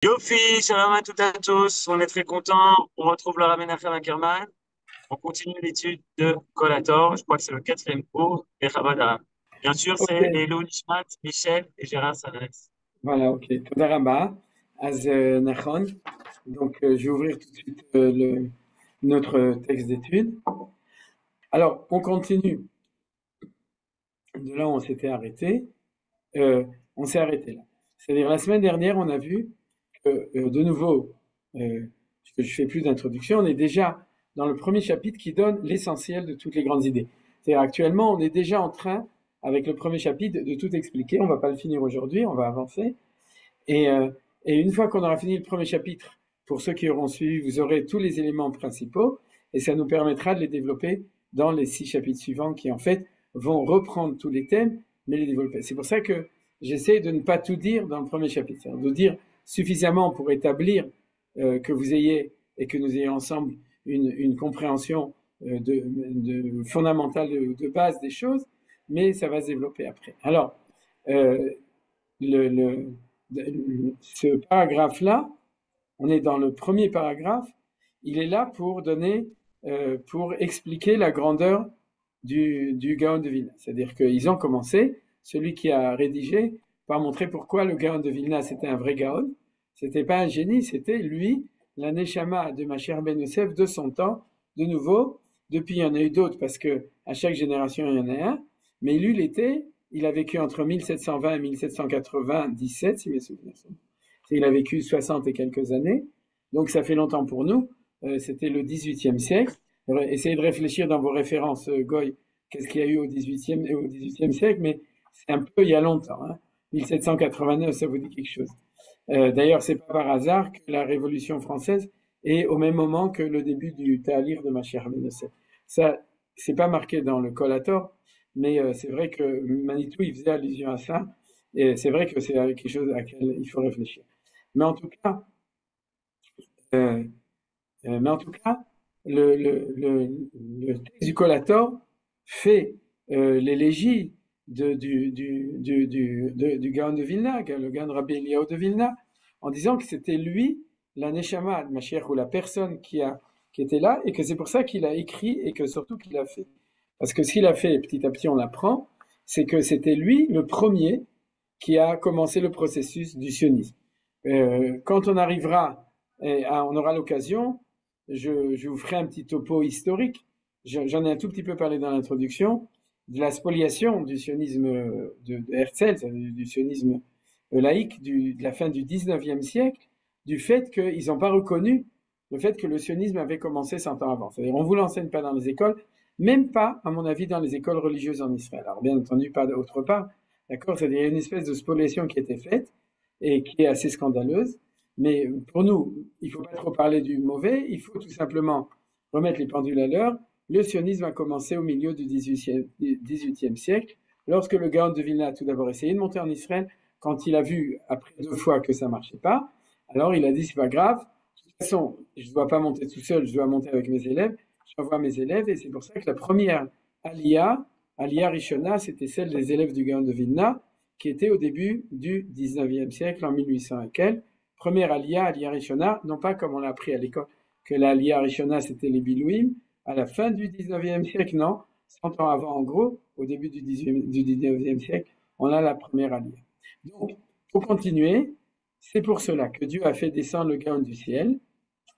Yofi, shalom à toutes et à tous. On est très contents. On retrouve Laura Menachem Ackerman. On continue l'étude de Collator. Je crois que c'est le quatrième cours et Chabad. Bien sûr, Ok, c'est Lélo Nishmat, Michel et Gérard Sanès. voilà, ok. Toda Rabba, Az Nachon. Donc, je vais ouvrir tout de suite notre texte d'étude. Alors, on continue de là où on s'était arrêté. Euh, on s'est arrêté là. C'est-à-dire, la semaine dernière, on a vu que, de nouveau, que je fais plus d'introduction, on est déjà dans le premier chapitre qui donne l'essentiel de toutes les grandes idées. C'est-à-dire, actuellement, on est déjà en train, avec le premier chapitre, de tout expliquer. On va pas le finir aujourd'hui, on va avancer. Et, euh, et une fois qu'on aura fini le premier chapitre, pour ceux qui auront suivi, vous aurez tous les éléments principaux et ça nous permettra de les développer dans les 6 chapitres suivants qui, en fait, vont reprendre tous les thèmes, mais les développer. C'est pour ça que j'essaie de ne pas tout dire dans le premier chapitre, c'est-à-dire de dire suffisamment pour établir que vous ayez et que nous ayons ensemble une compréhension fondamentale de base des choses, mais ça va se développer après. Alors, euh, le, ce paragraphe-là, on est dans le premier paragraphe, il est là pour donner, pour expliquer la grandeur du Gaon de Vilna. C'est-à-dire qu'ils ont commencé, celui qui a rédigé, par montrer pourquoi le Gaon de Vilna c'était un vrai Gaon. C'était pas un génie, c'était lui, la Neshama de Mashiach Ben Yosef de son temps. De nouveau, depuis il y en a eu d'autres parce que à chaque génération il y en a un, mais lui il a vécu entre 1720 et 1797, si mes souvenirs sont. Il a vécu 60 et quelques années, donc ça fait longtemps pour nous. C'était le 18e siècle. Essayez de réfléchir dans vos références, Goy, qu'est-ce qu'il y a eu au 18e siècle, mais c'est un peu il y a longtemps. Hein. 1789, ça vous dit quelque chose. D'ailleurs, c'est pas par hasard que la Révolution française est au même moment que le début du Ta'alir de Mashiach Ben Yosef. Ça, c'est pas marqué dans le Collator, mais c'est vrai que Manitou, il faisait allusion à ça, et c'est vrai que c'est quelque chose à laquelle il faut réfléchir. Mais en tout cas, euh, mais en tout cas, le texte du Collator fait l'élégie du Gaon de Vilna, le Gaon Rabbi Eliyahu de Vilna, en disant que c'était lui, la Neshama de Mashiach, ou la personne qui était là, et que c'est pour ça qu'il a écrit et que surtout qu'il a fait. Parce que ce qu'il a fait, petit à petit on l'apprend, c'est que c'était lui le premier qui a commencé le processus du sionisme. Quand on arrivera, on aura l'occasion, je vous ferai un petit topo historique. J'en ai un tout petit peu parlé dans l'introduction, de la spoliation du sionisme de Herzl, du sionisme laïque de la fin du 19e siècle, du fait qu'ils n'ont pas reconnu le fait que le sionisme avait commencé 100 ans avant. C'est-à-dire, on ne vous l'enseigne pas dans les écoles, même pas, à mon avis, dans les écoles religieuses en Israël. Alors, bien entendu, pas d'autre part. D'accord? C'est-à-dire, il y a une espèce de spoliation qui a été faite et qui est assez scandaleuse. Mais pour nous, il ne faut pas trop parler du mauvais, il faut tout simplement remettre les pendules à l'heure. Le sionisme a commencé au milieu du 18e siècle, lorsque le Gaon de Vilna a tout d'abord essayé de monter en Israël. Quand il a vu, après 2 fois, que ça ne marchait pas, alors il a dit, c'est pas grave, de toute façon, je ne dois pas monter tout seul, je dois monter avec mes élèves, j'envoie mes élèves, et c'est pour ça que la première Aliyah, Aliyah Rishona, c'était celle des élèves du Gaon de Vilna, qui était au début du 19e siècle, en 1800 et quelques. Première Aliyah, Aliyah Rishona, non pas comme on l'a appris à l'école, que la Aliyah Rishona c'était les Bilouim, à la fin du 19e siècle, non, 100 ans avant en gros, au début du 19e siècle, on a la première Aliyah. Donc, pour continuer, c'est pour cela que Dieu a fait descendre le Gaon du ciel,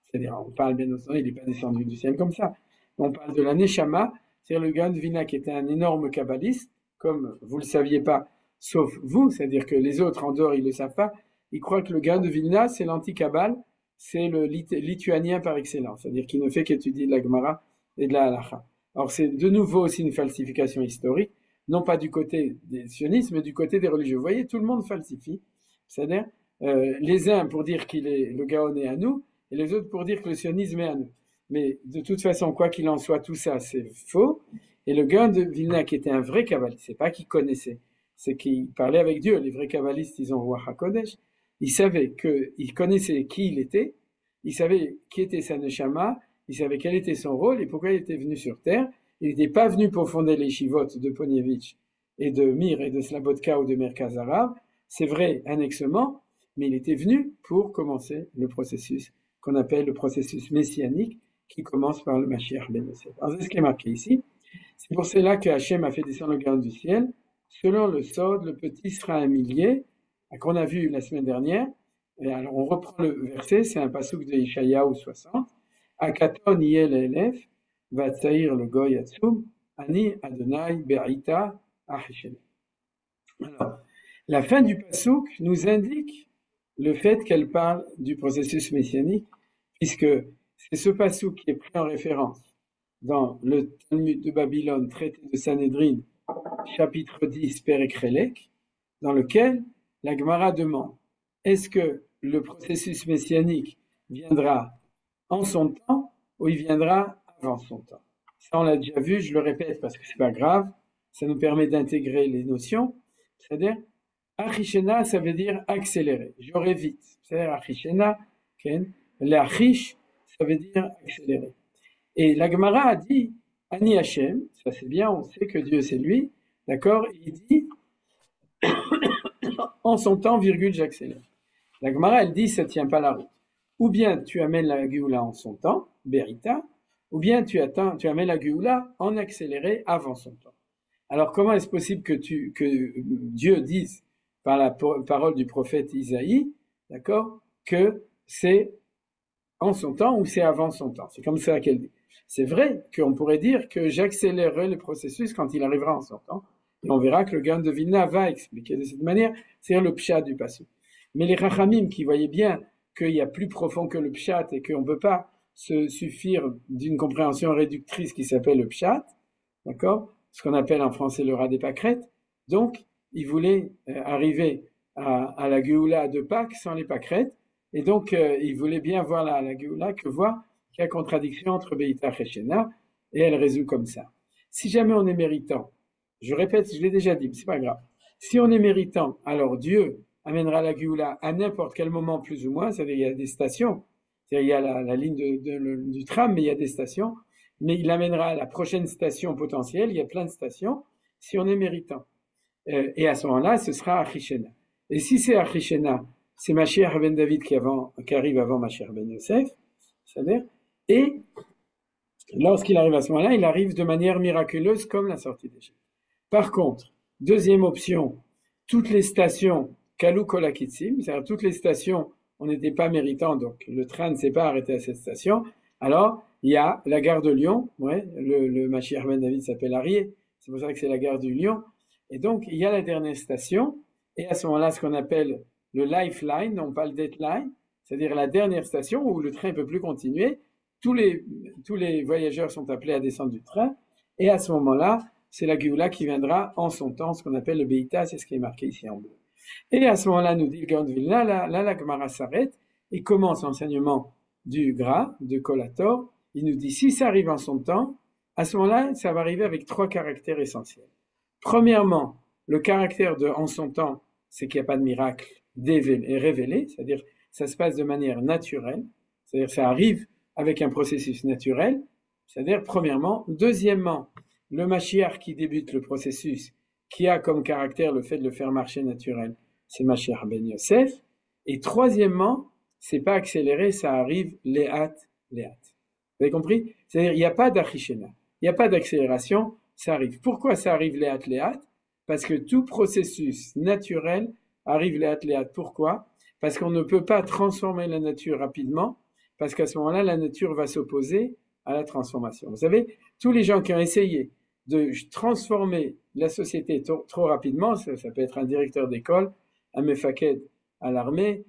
c'est-à-dire on parle bien entendu, il n'est pas descendu du ciel comme ça, on parle de la Neshama, c'est-à-dire le Gaon de Vina qui était un énorme kabbaliste, comme vous ne le saviez pas, sauf vous, c'est-à-dire que les autres en dehors ils ne le savent pas, ils croient que le Gaon de Vilna c'est l'anti-kabbal, c'est le lituanien par excellence, c'est-à-dire qu'il ne fait qu'étudier de la Gemara et de la Halacha. Alors c'est de nouveau aussi une falsification historique, non pas du côté des sionistes, mais du côté des religieux. Vous voyez, tout le monde falsifie, c'est-à-dire les uns pour dire qu'il est le Gaon est à nous, et les autres pour dire que le sionisme est à nous. Mais de toute façon, quoi qu'il en soit, tout ça, c'est faux. Et le Gaon de Vilna, qui était un vrai kabbaliste, c'est pas qu'il connaissait, c'est qu'il parlait avec Dieu. Les vrais kabbalistes, ils ont Ruach HaKodesh. Il savait qu'il connaissait qui il était, il savait qui était sa neshama, il savait quel était son rôle et pourquoi il était venu sur Terre. Il n'était pas venu pour fonder les chivotes de Ponievitch et de Mir et de Slabodka ou de Merkaz Arabe. C'est vrai, annexement, mais il était venu pour commencer le processus qu'on appelle le processus messianique, qui commence par le Mashiach ben Yosef. Alors c'est ce qui est marqué ici. C'est pour cela que Hachem a fait descendre le grain du ciel. Selon le Sod, le petit sera un millier, qu'on a vu la semaine dernière. Et alors on reprend le verset, c'est un passouk de Ishayahu 60. Akaton yel elef, vatsaïr le goy atzum, ani Adonai be'ita achishen. Alors, la fin du passouk nous indique le fait qu'elle parle du processus messianique, puisque c'est ce passouk qui est pris en référence dans le Talmud de Babylone, traité de Sanhédrin, chapitre 10, Perek Relek, dans lequel la Gemara demande, est-ce que le processus messianique viendra en son temps ou il viendra avant son temps? Ça, on l'a déjà vu, je le répète parce que c'est pas grave, ça nous permet d'intégrer les notions, c'est-à-dire, Achishena, ça veut dire accélérer, j'aurai vite, c'est-à-dire Achishena, l'achish, ça veut dire accélérer. Et la Gemara a dit, Ani Hashem, ça c'est bien, on sait que Dieu c'est lui, d'accord? Il dit, en son temps, virgule, j'accélère. La Gemara, elle dit, ça tient pas la route. Ou bien tu amènes la Géoula en son temps, Berita, ou bien tu amènes la Géoula en accéléré avant son temps. Alors comment est-ce possible que Dieu dise, par la parole du prophète Isaïe, d'accord, que c'est en son temps ou c'est avant son temps? C'est comme ça qu'elle dit. C'est vrai qu'on pourrait dire que j'accélérerai le processus quand il arrivera en son temps. Et on verra que le Gaon de Vilna va expliquer de cette manière, c'est le pshat du passé. Mais les Rachamim qui voyaient bien qu'il y a plus profond que le pshat et qu'on ne peut pas se suffire d'une compréhension réductrice qui s'appelle le pshat, d'accord, ce qu'on appelle en français le rat des pâquerettes, donc ils voulaient arriver à la Géoula de Pâques sans les pâquerettes, et donc ils voulaient bien voir la Géoula que voit qu'il y a contradiction entre Beïta et Shena, et elle résout comme ça. Si jamais on est méritant, je répète, je l'ai déjà dit, mais c'est pas grave. Si on est méritant, alors Dieu amènera la Géoula à n'importe quel moment plus ou moins, c'est-à-dire il y a des stations, c'est-à-dire il y a la ligne du tram, mais il y a des stations, mais il amènera à la prochaine station potentielle, il y a plein de stations, si on est méritant. Et à ce moment-là, ce sera Achishena. Et si c'est Achishena, c'est Mashiach ben David qui arrive avant Mashiach ben Yosef, c'est-à-dire, et lorsqu'il arrive à ce moment-là, il arrive de manière miraculeuse comme la sortie d'Égypte. Par contre, deuxième option, toutes les stations Kalou Kolakitsim, c'est-à-dire toutes les stations, on n'était pas méritant, donc le train ne s'est pas arrêté à cette station. Alors, il y a la gare de Lyon, ouais, le Mashiach ben David s'appelle Arié, c'est pour ça que c'est la gare du Lyon. Et donc, il y a la dernière station, et à ce moment-là, ce qu'on appelle le lifeline, non pas le deadline, c'est-à-dire la dernière station où le train ne peut plus continuer, tous les voyageurs sont appelés à descendre du train, et à ce moment-là, c'est la Géoula qui viendra en son temps, ce qu'on appelle le Beïta, c'est ce qui est marqué ici en bleu. Et à ce moment-là, nous dit le Gaon de Vilna, là la Gemara s'arrête et commence l'enseignement du Gras, de Kolator. Il nous dit, si ça arrive en son temps, à ce moment-là, ça va arriver avec 3 caractères essentiels. Premièrement, le caractère de en son temps, c'est qu'il n'y a pas de miracle révélé, c'est-à-dire ça se passe de manière naturelle, c'est-à-dire ça arrive avec un processus naturel, c'est-à-dire premièrement. Deuxièmement, le Mashiach qui débute le processus, qui a comme caractère le fait de le faire marcher naturel, c'est Mashiach ben Yosef. Et troisièmement, c'est pas accéléré, ça arrive léat. Vous avez compris? C'est-à-dire il n'y a pas d'achishena, il n'y a pas d'accélération, ça arrive. Pourquoi ça arrive léat? Parce que tout processus naturel arrive léat. Pourquoi? Parce qu'on ne peut pas transformer la nature rapidement, parce qu'à ce moment-là, la nature va s'opposer à la transformation. Vous savez, tous les gens qui ont essayé de transformer la société trop rapidement, ça peut être un directeur d'école, un mefaked à l'armée,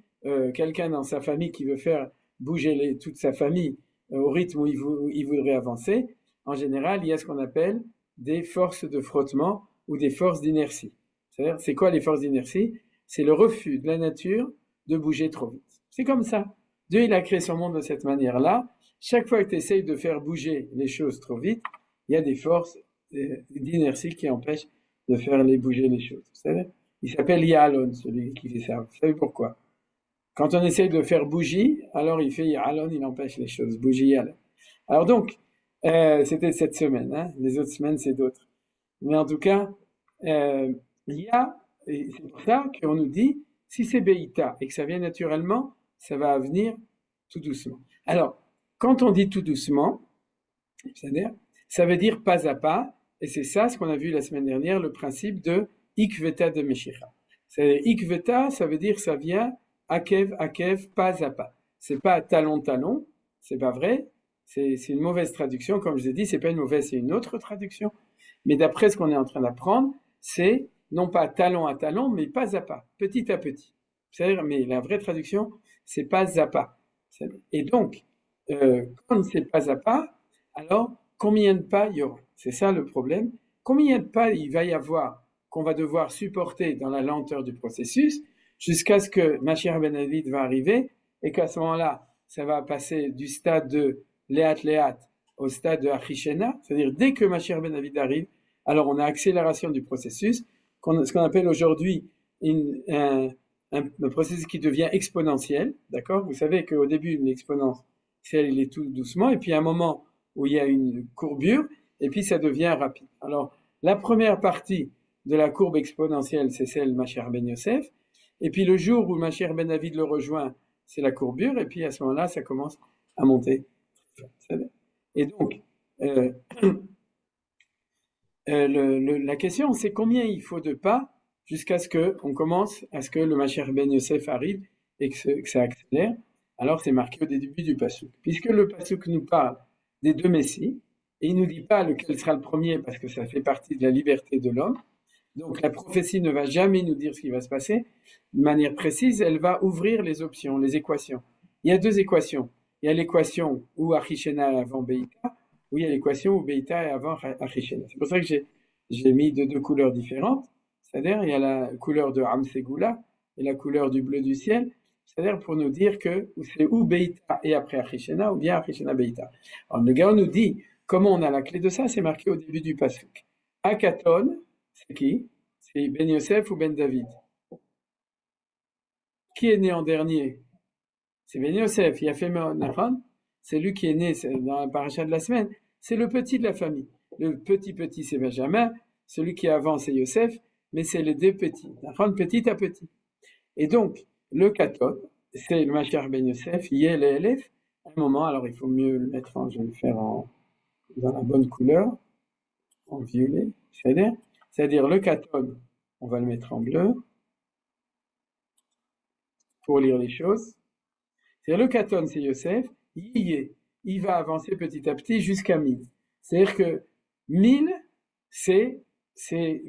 quelqu'un dans sa famille qui veut faire bouger toute sa famille au rythme où il voudrait avancer, en général, il y a ce qu'on appelle des forces de frottement ou des forces d'inertie. C'est-à-dire, c'est quoi les forces d'inertie? C'est le refus de la nature de bouger trop vite. C'est comme ça. Dieu, il a créé son monde de cette manière-là. Chaque fois que tu essayes de faire bouger les choses trop vite, il y a des forces d'inertie qui empêchent de faire bouger les choses. Vous savez? Il s'appelle Ya'alon, celui qui fait ça. Vous savez pourquoi? Quand on essaye de faire bougie, alors il fait Ya'alon, il empêche les choses. Bougie Ya'alon. Alors donc, c'était cette semaine. Hein? Les autres semaines, c'est d'autres. Mais en tout cas, il y a, et c'est pour ça qu'on nous dit, Si c'est Beïta et que ça vient naturellement, ça va venir tout doucement. Alors, quand on dit tout doucement, c'est-à-dire, ça veut dire pas à pas, et c'est ça ce qu'on a vu la semaine dernière, le principe de Ikveta de Meshicha. C'est Ikveta, ça veut dire ça vient akev, pas à pas. C'est pas talon, c'est pas vrai, c'est une mauvaise traduction, comme je l'ai dit, c'est pas une mauvaise, c'est une autre traduction. Mais d'après ce qu'on est en train d'apprendre, c'est non pas talon à talon, mais pas à pas, petit à petit. C'est-à-dire, mais la vraie traduction, c'est pas à pas. Et donc, quand c'est pas à pas, alors combien de pas il y aura? C'est ça le problème. Combien de pas il va y avoir qu'on va devoir supporter dans la lenteur du processus jusqu'à ce que Mashiach ben David va arriver et qu'à ce moment-là, ça va passer du stade de Léat au stade de Achishena, c'est-à-dire dès que Mashiach ben David arrive, alors on a accélération du processus, ce qu'on appelle aujourd'hui un processus qui devient exponentiel, d'accord? Vous savez qu'au début, l'exponentiel, il est tout doucement, et puis à un moment où il y a une courbure, et puis ça devient rapide. Alors, la première partie de la courbe exponentielle, c'est celle Mashiach ben Yosef, et puis le jour où Mashiach ben David le rejoint, c'est la courbure, et puis à ce moment-là, ça commence à monter. Et donc, la question, c'est combien il faut de pas jusqu'à ce qu'on commence à ce que le Mashiach ben Yosef arrive et que ça accélère. Alors, c'est marqué au début du Passouk. Puisque le Passouk nous parle des deux Messies, et il ne nous dit pas lequel sera le premier parce que ça fait partie de la liberté de l'homme. Donc, la prophétie ne va jamais nous dire ce qui va se passer. De manière précise, elle va ouvrir les options, les équations. Il y a deux équations. Il y a l'équation où Achishena est avant Beïta, où il y a l'équation où Beïta est avant Achishena. C'est pour ça que j'ai mis de deux couleurs différentes. C'est-à-dire, il y a la couleur de Amsegoula et la couleur du bleu du ciel. C'est-à-dire pour nous dire que c'est ou Beïta et après Achishena, ou bien Achishena Beïta. Alors, le Gaon nous dit comment on a la clé de ça, c'est marqué au début du Pasuk. Akaton, c'est qui? C'est Ben Yosef ou Ben David? Qui est né en dernier? C'est Ben Yosef, il a fait Nahon, c'est lui qui est né dans la paracha de la semaine, c'est le petit de la famille. Le petit, c'est Benjamin, celui qui est avant, c'est Yosef, mais c'est les deux petits, Nahon petit à petit. Et donc, le Katon, c'est le Mashiach Ben Yosef, Yel et Elef. À un moment, alors il faut mieux le mettre je vais le faire dans la bonne couleur, en violet, c'est-à-dire le Katon, on va le mettre en bleu, pour lire les choses. C'est-à-dire le Katon, c'est Yosef, il va avancer petit à petit jusqu'à 1000. C'est-à-dire que 1000, c'est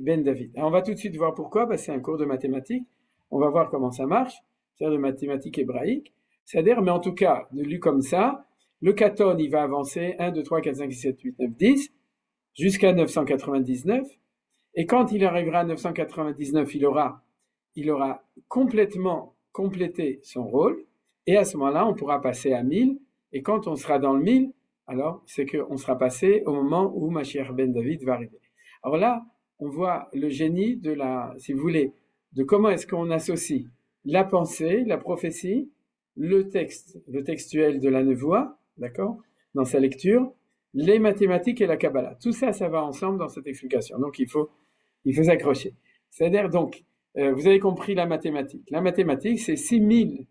Ben David. Alors on va tout de suite voir pourquoi, parce que c'est un cours de mathématiques. On va voir comment ça marche, c'est-à-dire de mathématiques hébraïques. C'est-à-dire, mais en tout cas, lu comme ça, le Katon, il va avancer 1, 2, 3, 4, 5, 6, 7, 8, 9, 10, jusqu'à 999. Et quand il arrivera à 999, il aura complètement complété son rôle. Et à ce moment-là, on pourra passer à 1000. Et quand on sera dans le 1000, alors c'est qu'on sera passé au moment où Mashiach ben David va arriver. Alors là, on voit le génie de si vous voulez, de comment est-ce qu'on associe la pensée, la prophétie, le textuel de la nevoie, d'accord, dans sa lecture, les mathématiques et la Kabbalah. Tout ça, ça va ensemble dans cette explication. Donc il faut s'accrocher. C'est-à-dire donc, vous avez compris la mathématique. La mathématique, c'est 6000.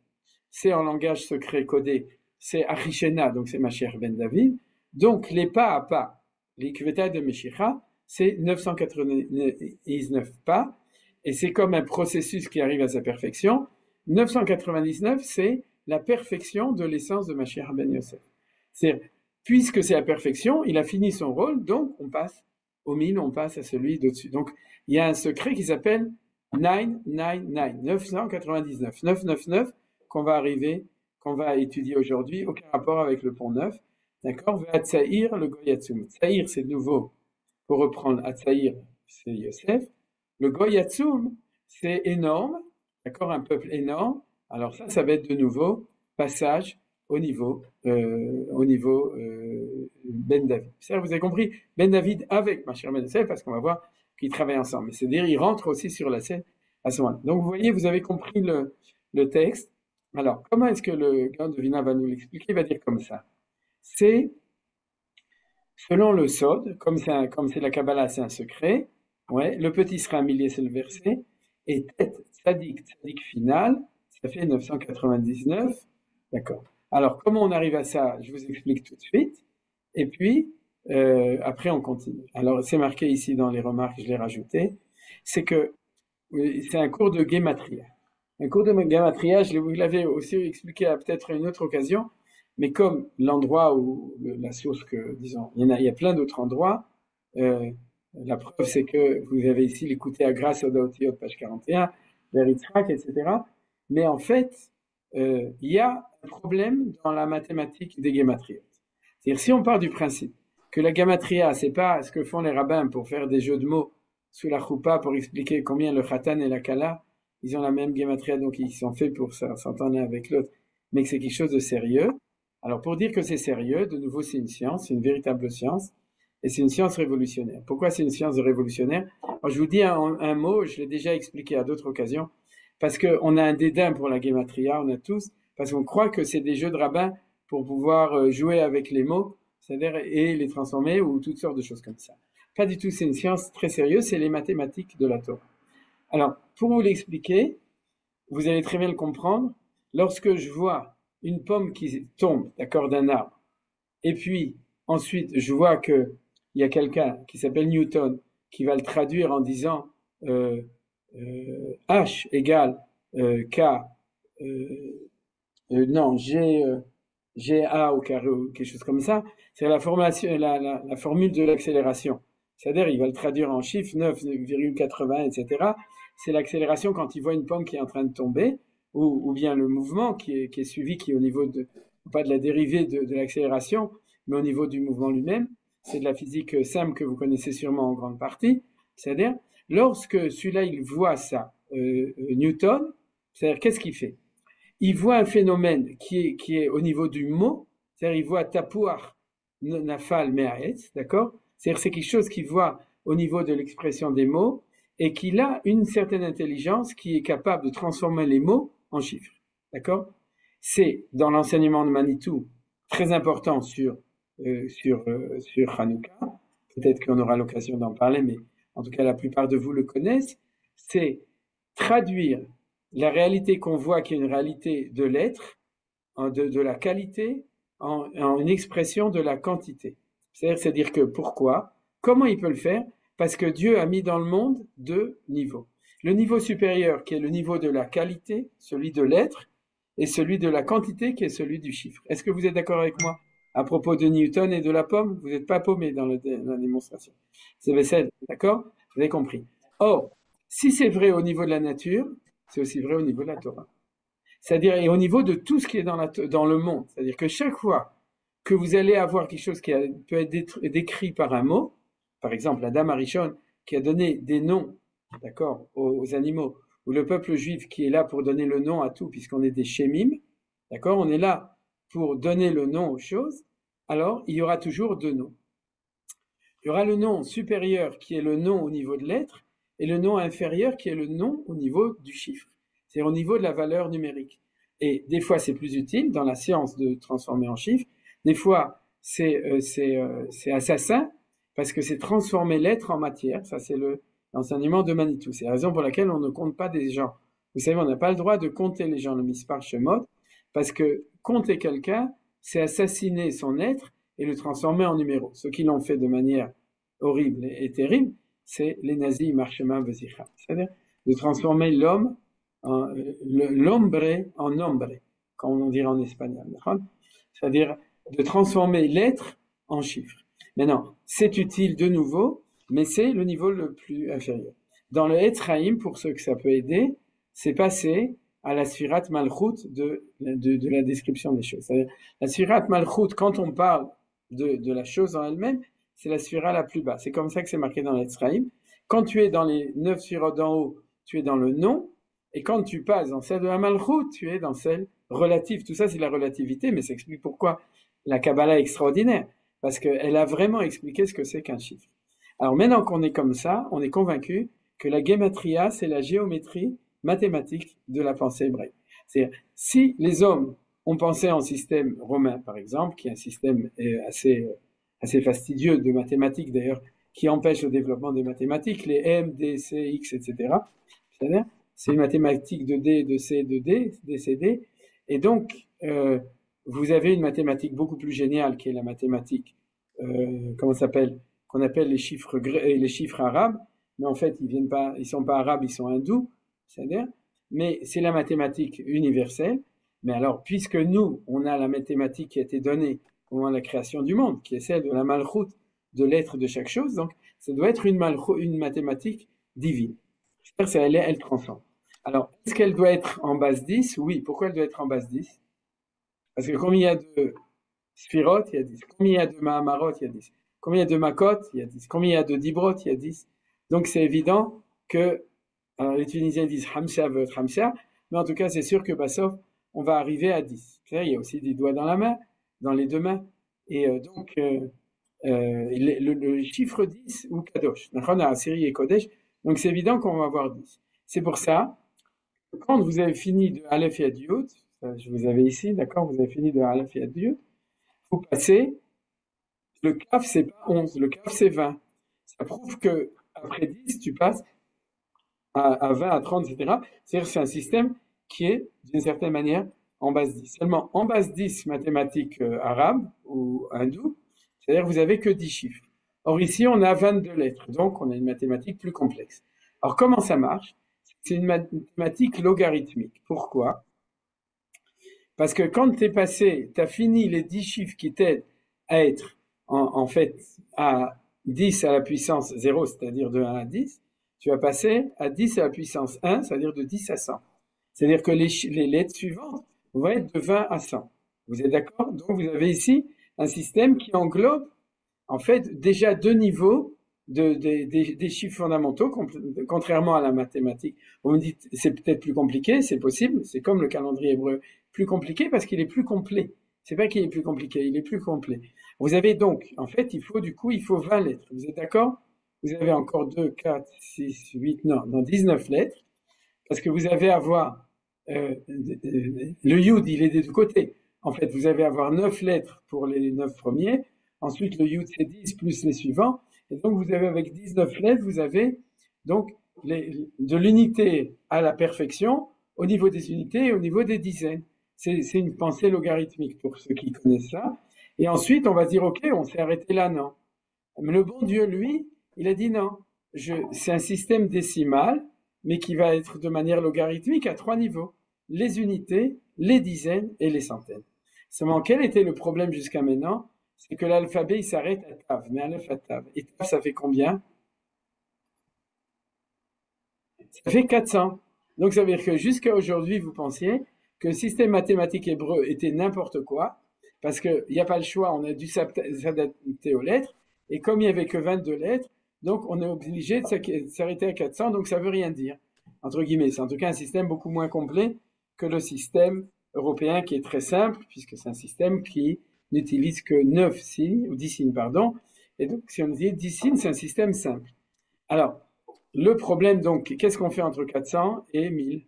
C'est en langage secret codé, c'est Achishena, donc c'est Mashiach ben David. Donc les pas à pas, les Kveta de Meshicha, c'est 999 pas, et c'est comme un processus qui arrive à sa perfection. 999, c'est la perfection de l'essence de Mashiach ben Yosef. C'est, puisque c'est la perfection, il a fini son rôle, donc on passe au 1000, on passe à celui d'au-dessus. Donc il y a un secret qui s'appelle 999, 999, 999, qu'on va étudier aujourd'hui, aucun rapport avec le pont neuf, d'accord? Vatsaïr, le Goyatsum. Tsaïr, c'est de nouveau, pour reprendre Atsaïr, c'est Yosef. Le Goyatsum, c'est énorme, d'accord? Un peuple énorme. Alors ça va être de nouveau passage au niveau Ben David. C'est-à-dire, vous avez compris, Ben David avec Mashiach ben Yosef, parce qu'on va voir qu'ils travaillent ensemble. Mais c'est-à-dire, ils rentrent aussi sur la scène à ce moment-là. Donc vous voyez, vous avez compris le texte. Alors, comment est-ce que le Gaon de Vilna va nous l'expliquer? Il va dire comme ça. C'est, selon le Sod, comme c'est la Kabbalah, c'est un secret, ouais, le petit sera un millier, c'est le verset, Et tet, tzadik final, ça fait 999. D'accord. Alors, comment on arrive à ça? Je vous explique tout de suite. Et puis, après, on continue. Alors, c'est marqué ici dans les remarques, je l'ai rajouté. C'est que c'est un cours de gematria. Un cours de gematria, vous l'avais aussi expliqué à peut-être une autre occasion, mais comme l'endroit où la source que, disons, il y a plein d'autres endroits. La preuve, c'est que vous avez ici l'écouté à grâce au Daotiot, page 41, vers Yitzhak, etc. Mais en fait, il y a un problème dans la mathématique des gématrias. C'est-à-dire, si on part du principe que la gematria, c'est pas ce que font les rabbins pour faire des jeux de mots sous la choupa pour expliquer combien le khatan et la kala, ils ont la même gematria, donc ils sont faits pour s'entendre l'un avec l'autre, mais que c'est quelque chose de sérieux. Alors, pour dire que c'est sérieux, de nouveau, c'est une science, c'est une véritable science, et c'est une science révolutionnaire. Pourquoi c'est une science révolutionnaire? Alors, je vous dis un mot, je l'ai déjà expliqué à d'autres occasions, parce qu'on a un dédain pour la gematria, on a tous, parce qu'on croit que c'est des jeux de rabbins pour pouvoir jouer avec les mots, c'est-à-dire et les transformer ou toutes sortes de choses comme ça. Pas du tout, c'est une science très sérieuse, c'est les mathématiques de la Torah. Alors, pour vous l'expliquer, vous allez très bien le comprendre. Lorsque je vois une pomme qui tombe, d'accord, d'un arbre, et puis ensuite je vois qu'il y a quelqu'un qui s'appelle Newton qui va le traduire en disant H égale K, non, GA au carré ou quelque chose comme ça, c'est la formule de l'accélération. C'est-à-dire, il va le traduire en chiffres, 9,80, etc. C'est l'accélération quand il voit une pomme qui est en train de tomber, ou bien le mouvement qui est suivi, qui est au niveau pas de la dérivée de l'accélération, mais au niveau du mouvement lui-même. C'est de la physique simple que vous connaissez sûrement en grande partie. C'est-à-dire, lorsque celui-là, il voit ça, Newton, c'est-à-dire, qu'est-ce qu'il fait? Il voit un phénomène qui est au niveau du mot, c'est-à-dire il voit tapuach nafal me'aetz, d'accord? C'est-à-dire c'est quelque chose qu'il voit au niveau de l'expression des mots et qu'il a une certaine intelligence qui est capable de transformer les mots en chiffres, d'accord? C'est dans l'enseignement de Manitou très important sur Hanouka. Peut-être qu'on aura l'occasion d'en parler, mais en tout cas la plupart de vous le connaissent. C'est traduire la réalité qu'on voit qui est une réalité de l'être, de la qualité, en une expression de la quantité. C'est-à-dire que pourquoi? Comment il peut le faire? Parce que Dieu a mis dans le monde deux niveaux. Le niveau supérieur qui est le niveau de la qualité, celui de l'être, et celui de la quantité qui est celui du chiffre. Est-ce que vous êtes d'accord avec moi à propos de Newton et de la pomme? Vous n'êtes pas paumé dans la démonstration. C'est Bessel, d'accord? Vous avez compris. Or, si c'est vrai au niveau de la nature, c'est aussi vrai au niveau de la Torah. C'est-à-dire, et au niveau de tout ce qui est dans le monde. C'est-à-dire que chaque fois que vous allez avoir quelque chose qui peut être décrit par un mot, par exemple, la dame Arishon qui a donné des noms, d'accord, aux animaux, ou le peuple juif qui est là pour donner le nom à tout, puisqu'on est des shémim, d'accord, on est là pour donner le nom aux choses, alors il y aura toujours deux noms. Il y aura le nom supérieur qui est le nom au niveau de l'être, et le nom inférieur qui est le nom au niveau du chiffre, c'est-à-dire au niveau de la valeur numérique. Et des fois, c'est plus utile dans la science de transformer en chiffre. Des fois, c'est assassin parce que c'est transformer l'être en matière. Ça, c'est l'enseignement de Manitou. C'est la raison pour laquelle on ne compte pas des gens. Vous savez, on n'a pas le droit de compter les gens, le mispar shemot, parce que compter quelqu'un, c'est assassiner son être et le transformer en numéro. Ceux qui l'ont fait de manière horrible et terrible, c'est les nazis Marchema Bezicha. C'est-à-dire de transformer l'homme, l'hombre en nombre, comme on dirait en espagnol. C'est-à-dire de transformer l'être en chiffre. Maintenant, c'est utile de nouveau, mais c'est le niveau le plus inférieur. Dans le Etzraïm, pour ceux que ça peut aider, c'est passé à la Sfirat Malchut de la description des choses. C'est-à-dire, la Sfirat Malchut, quand on parle de la chose en elle-même, c'est la Sphira la plus basse. C'est comme ça que c'est marqué dans l'Etzraïm. Quand tu es dans les 9 Sphirot d'en haut, tu es dans le nom, et quand tu passes dans celle de la Malchut, tu es dans celle relative. Tout ça, c'est la relativité, mais ça explique pourquoi la Kabbalah est extraordinaire, parce qu'elle a vraiment expliqué ce que c'est qu'un chiffre. Alors maintenant qu'on est comme ça, on est convaincu que la gematria, c'est la géométrie mathématique de la pensée hébraïque. C'est-à-dire, si les hommes ont pensé en système romain, par exemple, qui est un système assez fastidieux de mathématiques d'ailleurs, qui empêche le développement des mathématiques, les M, D, C, X, etc. C'est-à-dire, c'est une mathématique de D, de C, de D, DCD. Et donc, vous avez une mathématique beaucoup plus géniale qui est la mathématique, comment ça s'appelle, qu'on appelle les chiffres arabes, mais en fait, ils sont pas arabes, ils sont hindous, c'est-à-dire, mais c'est la mathématique universelle. Mais alors, puisque nous, on a la mathématique qui a été donnée au moment de la création du monde, qui est celle de la malchoute, de l'être de chaque chose, donc ça doit être une mathématique divine. C'est-à-dire, elle transcende. Alors, est-ce qu'elle doit être en base 10? Oui. Pourquoi elle doit être en base 10? Parce que combien il y a de Sphirot, il y a 10. Combien il y a de Mahamarot, il y a 10. Combien il y a de Makot, il y a 10. Combien il y a de Dibrot, il y a 10. Donc c'est évident que, alors les Tunisiens disent Hamsha veut être Hamsha, mais en tout cas c'est sûr que Bassof, on va arriver à 10. Il y a aussi des doigts dans la main, dans les deux mains. Et donc le chiffre 10 ou Kadosh, on a Assyrie et Kodesh, donc c'est évident qu'on va avoir 10. C'est pour ça, quand vous avez fini de Aleph et Yud, je vous avais ici, d'accord, vous avez fini de Aleph et Yud, vous passez, le Kaf c'est pas 11, le Kaf c'est 20. Ça prouve que après 10, tu passes à 20, à 30, etc. C'est-à-dire que c'est un système qui est, d'une certaine manière, en base 10. Seulement, en base 10 mathématiques arabe ou hindoue, c'est-à-dire que vous avez que 10 chiffres. Or ici, on a 22 lettres, donc on a une mathématique plus complexe. Alors comment ça marche? C'est une mathématique logarithmique. Pourquoi? Parce que quand tu as fini les 10 chiffres qui t'aident à être en fait à 10 à la puissance 0, c'est-à-dire de 1 à 10, tu vas passer à 10 à la puissance 1, c'est-à-dire de 10 à 100. C'est-à-dire que les lettres suivantes vont être de 20 à 100. Vous êtes d'accord? Donc vous avez ici un système qui englobe en fait déjà deux niveaux des chiffres fondamentaux, contrairement à la mathématique. Vous me dites, c'est peut-être plus compliqué, c'est possible, c'est comme le calendrier hébreu, plus compliqué parce qu'il est plus complet. C'est pas qu'il est plus compliqué, il est plus complet. Vous avez donc, en fait, il faut 20 lettres. Vous êtes d'accord? Vous avez encore 2, 4, 6, 8, non, 19 lettres, parce que vous avez à avoir, le Yud, il est des deux côtés. En fait, vous avez à avoir 9 lettres pour les 9 premiers, ensuite le Yud c'est 10 plus les suivants, et donc vous avez avec 19 lettres, vous avez donc de l'unité à la perfection au niveau des unités et au niveau des dizaines. C'est une pensée logarithmique pour ceux qui connaissent ça. Et ensuite, on va dire, ok, on s'est arrêté là, non. Mais le bon Dieu, lui, il a dit non. C'est un système décimal, mais qui va être de manière logarithmique à 3 niveaux. Les unités, les dizaines et les centaines. Seulement, quel était le problème jusqu'à maintenant? C'est que l'alphabet, il s'arrête à Tav, mais Aleph à Tav. Et Tav, ça fait combien? Ça fait 400. Donc, ça veut dire que jusqu'à aujourd'hui, vous pensiez que le système mathématique hébreu était n'importe quoi, parce qu'il n'y a pas le choix, on a dû s'adapter aux lettres, et comme il n'y avait que 22 lettres, donc on est obligé de s'arrêter à 400, donc ça ne veut rien dire, entre guillemets. C'est en tout cas un système beaucoup moins complet que le système européen qui est très simple, puisque c'est un système qui n'utilise que 9 signes, ou 10 signes, pardon, et donc si on dit 10 signes, c'est un système simple. Alors, le problème, donc, qu'est-ce qu'on fait entre 400 et 1000?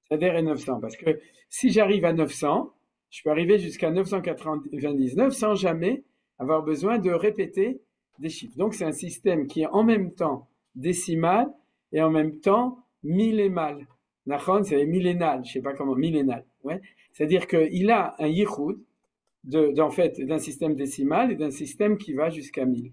C'est-à-dire et 900. Parce que si j'arrive à 900, je peux arriver jusqu'à 999 sans jamais avoir besoin de répéter des chiffres. Donc, c'est un système qui est en même temps décimal et en même temps millémal. Nachon, c'est millénal, je ne sais pas comment, millénal. Ouais. C'est-à-dire qu'il a un yichud en fait, d'un système décimal et d'un système qui va jusqu'à 1000.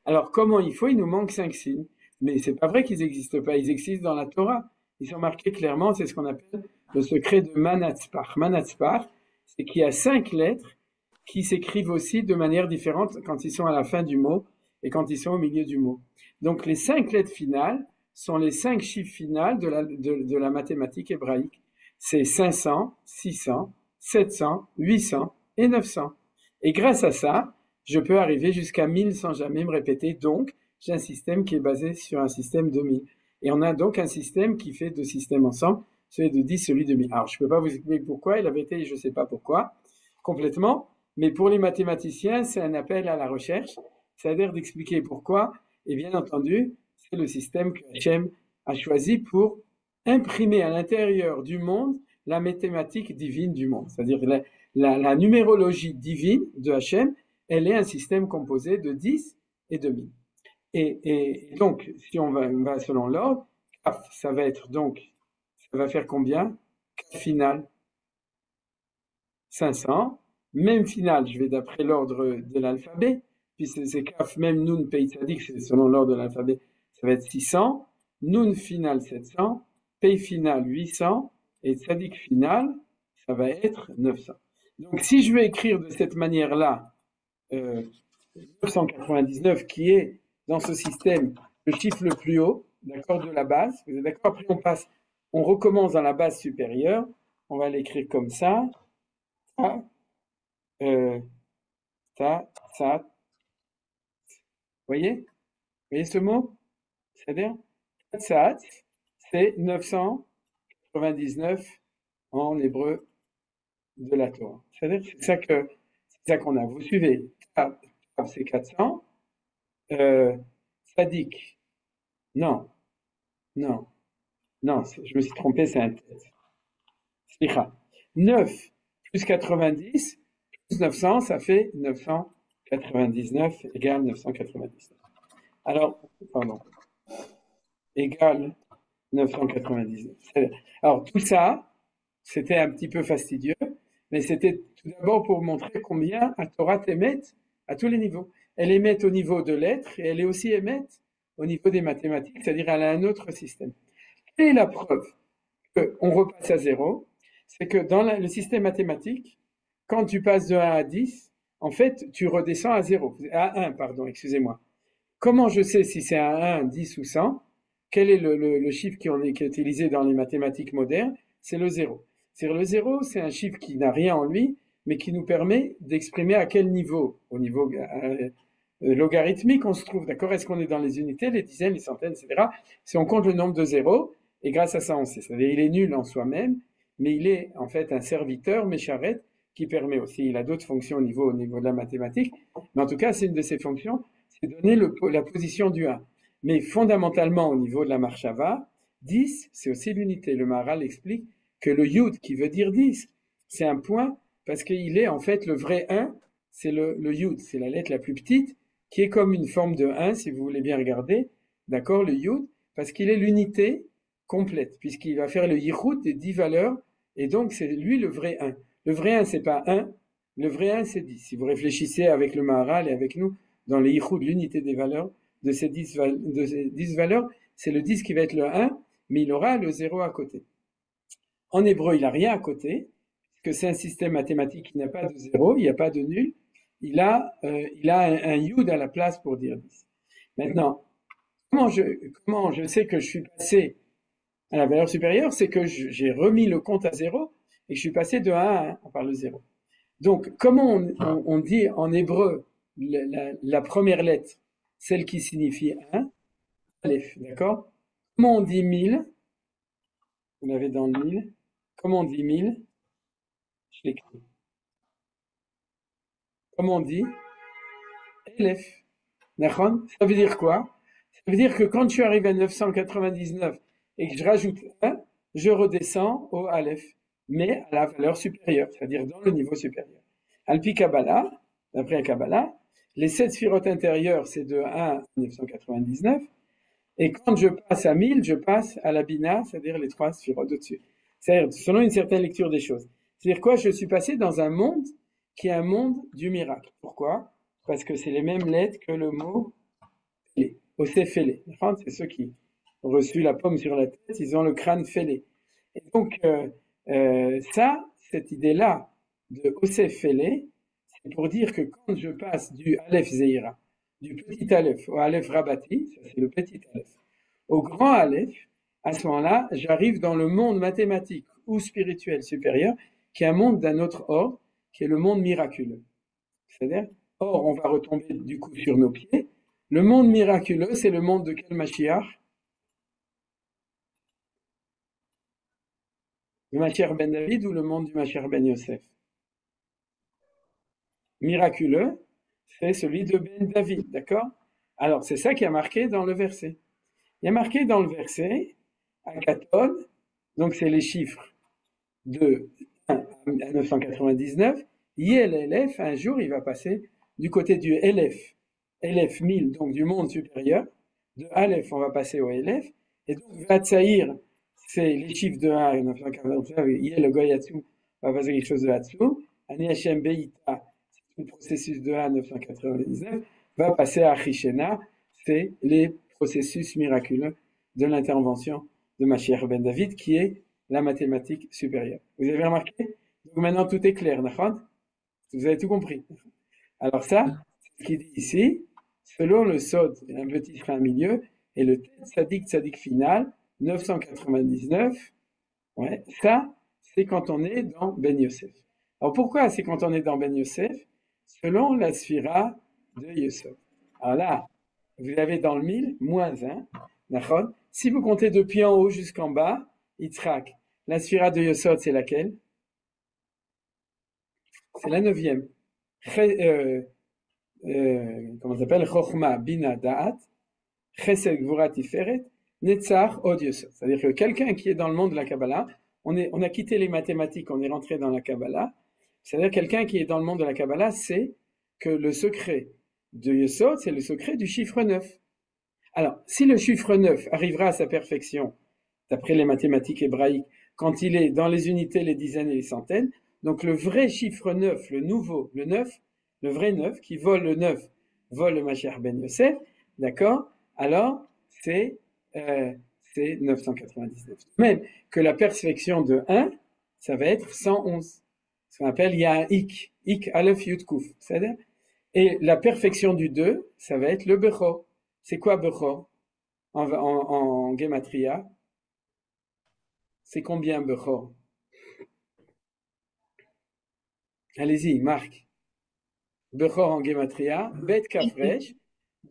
Alors, comment il faut? Il nous manque 5 signes. Mais c'est pas vrai qu'ils n'existent pas, ils existent dans la Torah. Ils sont marqués clairement, c'est ce qu'on appelle le secret de Manatzpach. Manatzpach, c'est qu'il y a 5 lettres qui s'écrivent aussi de manière différente quand ils sont à la fin du mot et quand ils sont au milieu du mot. Donc les 5 lettres finales sont les 5 chiffres finales de la mathématique hébraïque. C'est 500, 600, 700, 800 et 900. Et grâce à ça, je peux arriver jusqu'à 1000 sans jamais me répéter. Donc, j'ai un système qui est basé sur un système de 1000. Et on a donc un système qui fait deux systèmes ensemble, celui de 10, celui de 1000. Alors, je ne peux pas vous expliquer pourquoi, il avait été, je ne sais pas pourquoi, complètement, mais pour les mathématiciens, c'est un appel à la recherche, c'est-à-dire d'expliquer pourquoi, et bien entendu, c'est le système que Hachem a choisi pour imprimer à l'intérieur du monde la mathématique divine du monde. C'est-à-dire la numérologie divine de Hachem, elle est un système composé de 10 et de 1000. Et donc, si on va selon l'ordre, ça va être donc ça va faire combien? Kaf final, 500. Même final, je vais d'après l'ordre de l'alphabet, puis c'est Kaf, même Nun, Pei Tzadik, c'est selon l'ordre de l'alphabet, ça va être 600. Nun final, 700. Pei final, 800. Et Tzadik final, ça va être 900. Donc, si je veux écrire de cette manière-là, 999, qui est dans ce système le chiffre le plus haut, d'accord, de la base. Vous êtes d'accord? Après, on recommence dans la base supérieure. On va l'écrire comme ça. Ta, ta, ta. Vous voyez ce mot? C'est-à-dire, Tatsat, c'est 999 en hébreu de la Torah. C'est-à-dire, c'est ça qu'on a. Vous suivez. Tav, c'est 400. Sadik. Non, non, non, je me suis trompé, c'est un tête. Slicha. 9 plus 90 plus 900, ça fait 999 égale 999. Alors, pardon, égale 999. Alors, tout ça, c'était un petit peu fastidieux, mais c'était tout d'abord pour montrer combien la Torah émet à tous les niveaux. Elle émet au niveau de l'être et elle est aussi émette au niveau des mathématiques, c'est-à-dire elle a un autre système. Quelle est la preuve qu'on repasse à zéro? C'est que dans le système mathématique, quand tu passes de 1 à 10, en fait, tu redescends à 0. À 1, pardon, excusez-moi. Comment je sais si c'est à 1, 10 ou 100? Quel est le chiffre qui est utilisé dans les mathématiques modernes? C'est le 0. C'est-à-dire le 0, c'est un chiffre qui n'a rien en lui, mais qui nous permet d'exprimer à quel niveau, au niveau logarithmique on se trouve, d'accord? Est-ce qu'on est dans les unités, les dizaines, les centaines, etc. Si on compte le nombre de zéros, et grâce à ça on sait. C'est-à-dire il est nul en soi-même, mais il est en fait un serviteur, Mécharet, qui permet aussi, il a d'autres fonctions au niveau de la mathématique, mais en tout cas c'est une de ses fonctions, c'est donner la position du 1. Mais fondamentalement au niveau de la marshava, 10 c'est aussi l'unité. Le Maharal explique que le yud qui veut dire 10, c'est un point parce qu'il est en fait le vrai 1, c'est le yud, c'est la lettre la plus petite, qui est comme une forme de 1, si vous voulez bien regarder, d'accord, le yud, parce qu'il est l'unité complète, puisqu'il va faire le yichud des 10 valeurs, et donc c'est lui le vrai 1. Le vrai 1, c'est pas 1, le vrai 1, c'est 10. Si vous réfléchissez avec le Maharal et avec nous, dans le yichud, l'unité des valeurs, de ces 10 valeurs, c'est le 10 qui va être le 1, mais il aura le 0 à côté. En hébreu, il n'a rien à côté, puisque c'est un système mathématique qui n'a pas de 0, il n'y a pas de nul, il a un yud à la place pour dire 10. Maintenant, comment je sais que je suis passé à la valeur supérieure? C'est que j'ai remis le compte à 0 et que je suis passé de 1 à 1 par le 0. Donc, comment on dit en hébreu la première lettre, celle qui signifie 1, Aleph, d'accord? Comment on dit 1000? Vous l'avez dans le 1000. Comment on dit 1000? Je l'écris. Comment on dit? Aleph. D'accord? Ça veut dire quoi? Ça veut dire que quand je suis arrivé à 999 et que je rajoute 1, je redescends au Aleph, mais à la valeur supérieure, c'est-à-dire dans le niveau supérieur. Alpi Kabbalah, d'après la Kabbalah, les 7 sphirotes intérieures, c'est de 1 à 999, et quand je passe à 1000, je passe à la Bina, c'est-à-dire les 3 sphirotes au-dessus. C'est-à-dire, selon une certaine lecture des choses. C'est-à-dire quoi? Je suis passé dans un monde qui est un monde du miracle. Pourquoi? Parce que c'est les mêmes lettres que le mot fêlé, Osef fêlé. C'est ceux qui ont reçu la pomme sur la tête, ils ont le crâne fêlé. Et donc, cette idée-là de Osef fêlé, c'est pour dire que quand je passe du Aleph Zeira, du petit Aleph au Aleph Rabati, ça c'est le petit Aleph, au grand Aleph, à ce moment-là, j'arrive dans le monde mathématique ou spirituel supérieur, qui est un monde d'un autre ordre, qui est le monde miraculeux. C'est-à-dire, or, on va retomber du coup sur nos pieds. Le monde miraculeux, c'est le monde de quel Mashiach? Le Mashiach ben David ou le monde du Mashiach ben Yosef? Miraculeux, c'est celui de ben David, d'accord? Alors, c'est ça qui a marqué dans le verset. Il y a marqué dans le verset, Akaton, donc c'est les chiffres de 1 à 999, Yel Elef, un jour il va passer du côté du Elef, Elef 1000, donc du monde supérieur, de Aleph on va passer au Elef, et donc Vatsaïr, c'est les chiffres de 1, et 999, il y a le Goyatsu, on va passer quelque chose de là-dessous. Ani Hashem Beïta, c'est le processus de 1 à 999, va passer à Chishena, c'est les processus miraculeux de l'intervention de Mashiach ben David, qui est la mathématique supérieure. Vous avez remarqué? Donc maintenant tout est clair, d'accord? Vous avez tout compris. Alors ça, c'est ce qu'il dit ici, selon le Sod, il y a un petit frein au milieu, et le tzadik final, 999, ouais, ça, c'est quand on est dans Ben Yosef. Alors pourquoi c'est quand on est dans Ben Yosef? Selon la sphira de Yosef. Alors là, vous avez dans le 1000, moins 1, d'accord? Si vous comptez depuis en haut jusqu'en bas, Yitzhak, la sphira de Yosef, c'est laquelle? C'est la 9e. Comment ça s'appelle? Chochma, Bina, Da'at, Chesed, Gvura, Tiferet, Netzach, Od Yosef. C'est-à-dire que quelqu'un qui est dans le monde de la Kabbalah, on a quitté les mathématiques, on est rentré dans la Kabbalah. C'est-à-dire quelqu'un qui est dans le monde de la Kabbalah, c'est que le secret de Yesod, c'est le secret du chiffre 9. Alors, si le chiffre 9 arrivera à sa perfection, d'après les mathématiques hébraïques, quand il est dans les unités, les dizaines et les centaines, donc le vrai chiffre 9, le nouveau, le 9, le vrai 9, qui vole le 9, vole le Mashiach ben Yosef, d'accord? Alors, c'est 999. Même que la perfection de 1, ça va être 111. Ce qu'on appelle, il y a un ik aleph yud kuf. C'est-à-dire, et la perfection du 2, ça va être le bechor. C'est quoi bechor en gematria? C'est combien bechor? Allez-y, Marc. Bechor en gematria, bet kafresh,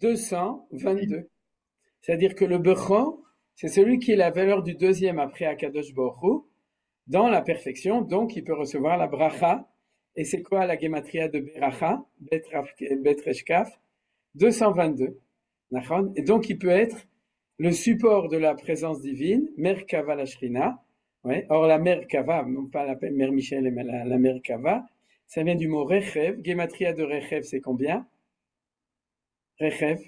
222. C'est-à-dire que le bechor, c'est celui qui est la valeur du deuxième après Akadosh Baruch Hu, dans la perfection, donc il peut recevoir la bracha. Et c'est quoi la gematria de beracha? Bet reshkaf, 222. Et donc il peut être le support de la présence divine, Merkava la Shrina. Ouais. Or la Merkava, non pas la Mère Michel, mais la Merkava, ça vient du mot Rechev. Gematria de Rechev, c'est combien? Rechev,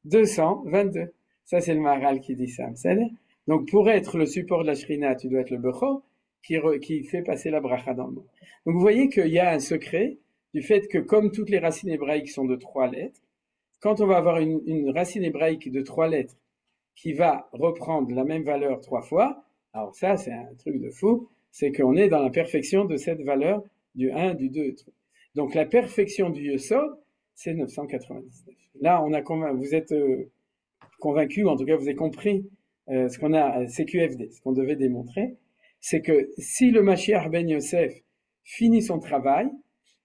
222. Ça, c'est le Maharal qui dit ça. Donc, pour être le support de la Shrina, tu dois être le Bechor qui fait passer la bracha dans le monde. Donc, vous voyez qu'il y a un secret du fait que, comme toutes les racines hébraïques sont de 3 lettres, quand on va avoir une racine hébraïque de 3 lettres qui va reprendre la même valeur 3 fois, alors ça, c'est un truc de fou, c'est qu'on est dans la perfection de cette valeur du 1, du 2. Donc, la perfection du Yesod, c'est 999. Là, vous êtes convaincu, en tout cas vous avez compris ce qu'on a, CQFD, ce qu'on devait démontrer, c'est que si le Mashiach ben Yosef finit son travail,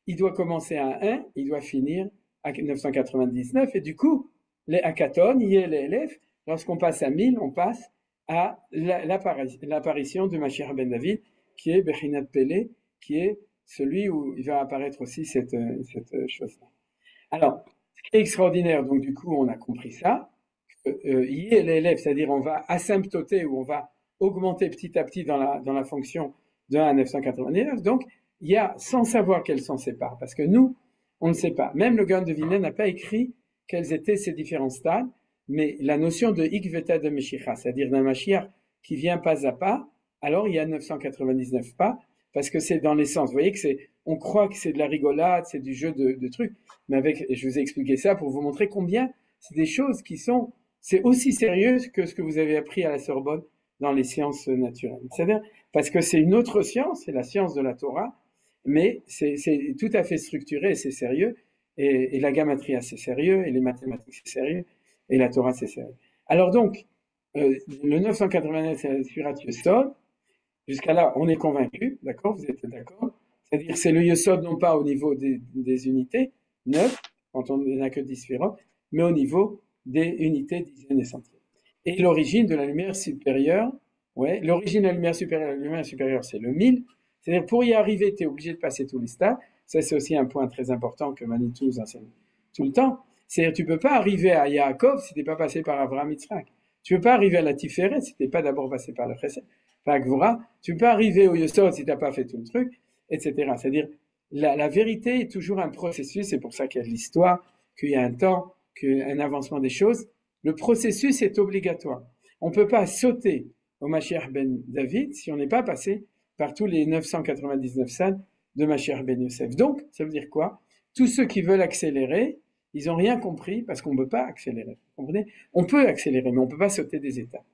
il doit commencer à 1, il doit finir à 999, et du coup, les hackathons, les élèves, lorsqu'on passe à 1000, on passe à l'apparition du Mashiach ben David, qui est Bechinat Pélé, qui est celui où il va apparaître aussi cette chose-là. Alors, ce qui est extraordinaire, donc du coup, on a compris ça, l'élève, c'est-à-dire on va asymptoter ou on va augmenter petit à petit dans la fonction de 1 à 999, donc il y a, sans savoir quels s'en séparent, parce que nous, on ne sait pas. Même le Gaon de Vilna n'a pas écrit quels étaient ces différents stades, mais la notion de Ikveta de Meshicha, c'est-à-dire d'un Mashiach qui vient pas à pas, alors il y a 999 pas, parce que c'est dans l'essence. Vous voyez que on croit que c'est de la rigolade, c'est du jeu de trucs, mais je vous ai expliqué ça pour vous montrer combien c'est des choses qui sont, c'est aussi sérieux que ce que vous avez appris à la Sorbonne dans les sciences naturelles. C'est-à-dire, parce que c'est une autre science, c'est la science de la Torah, mais c'est tout à fait structuré, c'est sérieux, et la gamatria c'est sérieux, et les mathématiques c'est sérieux, et la Torah c'est sérieux. Alors donc, le 989 c'est la Sfirat Yesod, jusqu'à là on est convaincu, d'accord, vous êtes d'accord? C'est-à-dire c'est le Yesod non pas au niveau des unités, 9, quand on n'a que 10 sphirotes, mais au niveau des unités, dizaines et centièmes. Et l'origine de la lumière supérieure, l'origine de la lumière supérieure, c'est le 1000. C'est-à-dire, pour y arriver, tu es obligé de passer tous les stades. Ça, c'est aussi un point très important que Manitou nous enseigne tout le temps. C'est-à-dire, tu ne peux pas arriver à Yaakov si tu n'es pas passé par Abraham Yitzhak. Tu ne peux pas arriver à la Tiferet si tu n'es pas d'abord passé par le Chesed, par Gvura. Tu ne peux pas arriver au Yesod si tu n'as pas fait tout le truc, etc. C'est-à-dire, la vérité est toujours un processus. C'est pour ça qu'il y a de l'histoire, qu'il y a un temps, qu'il y a un avancement des choses. Le processus est obligatoire. On ne peut pas sauter au Mashiach ben David si on n'est pas passé par tous les 999 salles de Mashiach ben Yosef. Donc, ça veut dire quoi? Tous ceux qui veulent accélérer, ils n'ont rien compris parce qu'on ne peut pas accélérer. Vous comprenez? On peut accélérer, mais on ne peut pas sauter des étapes.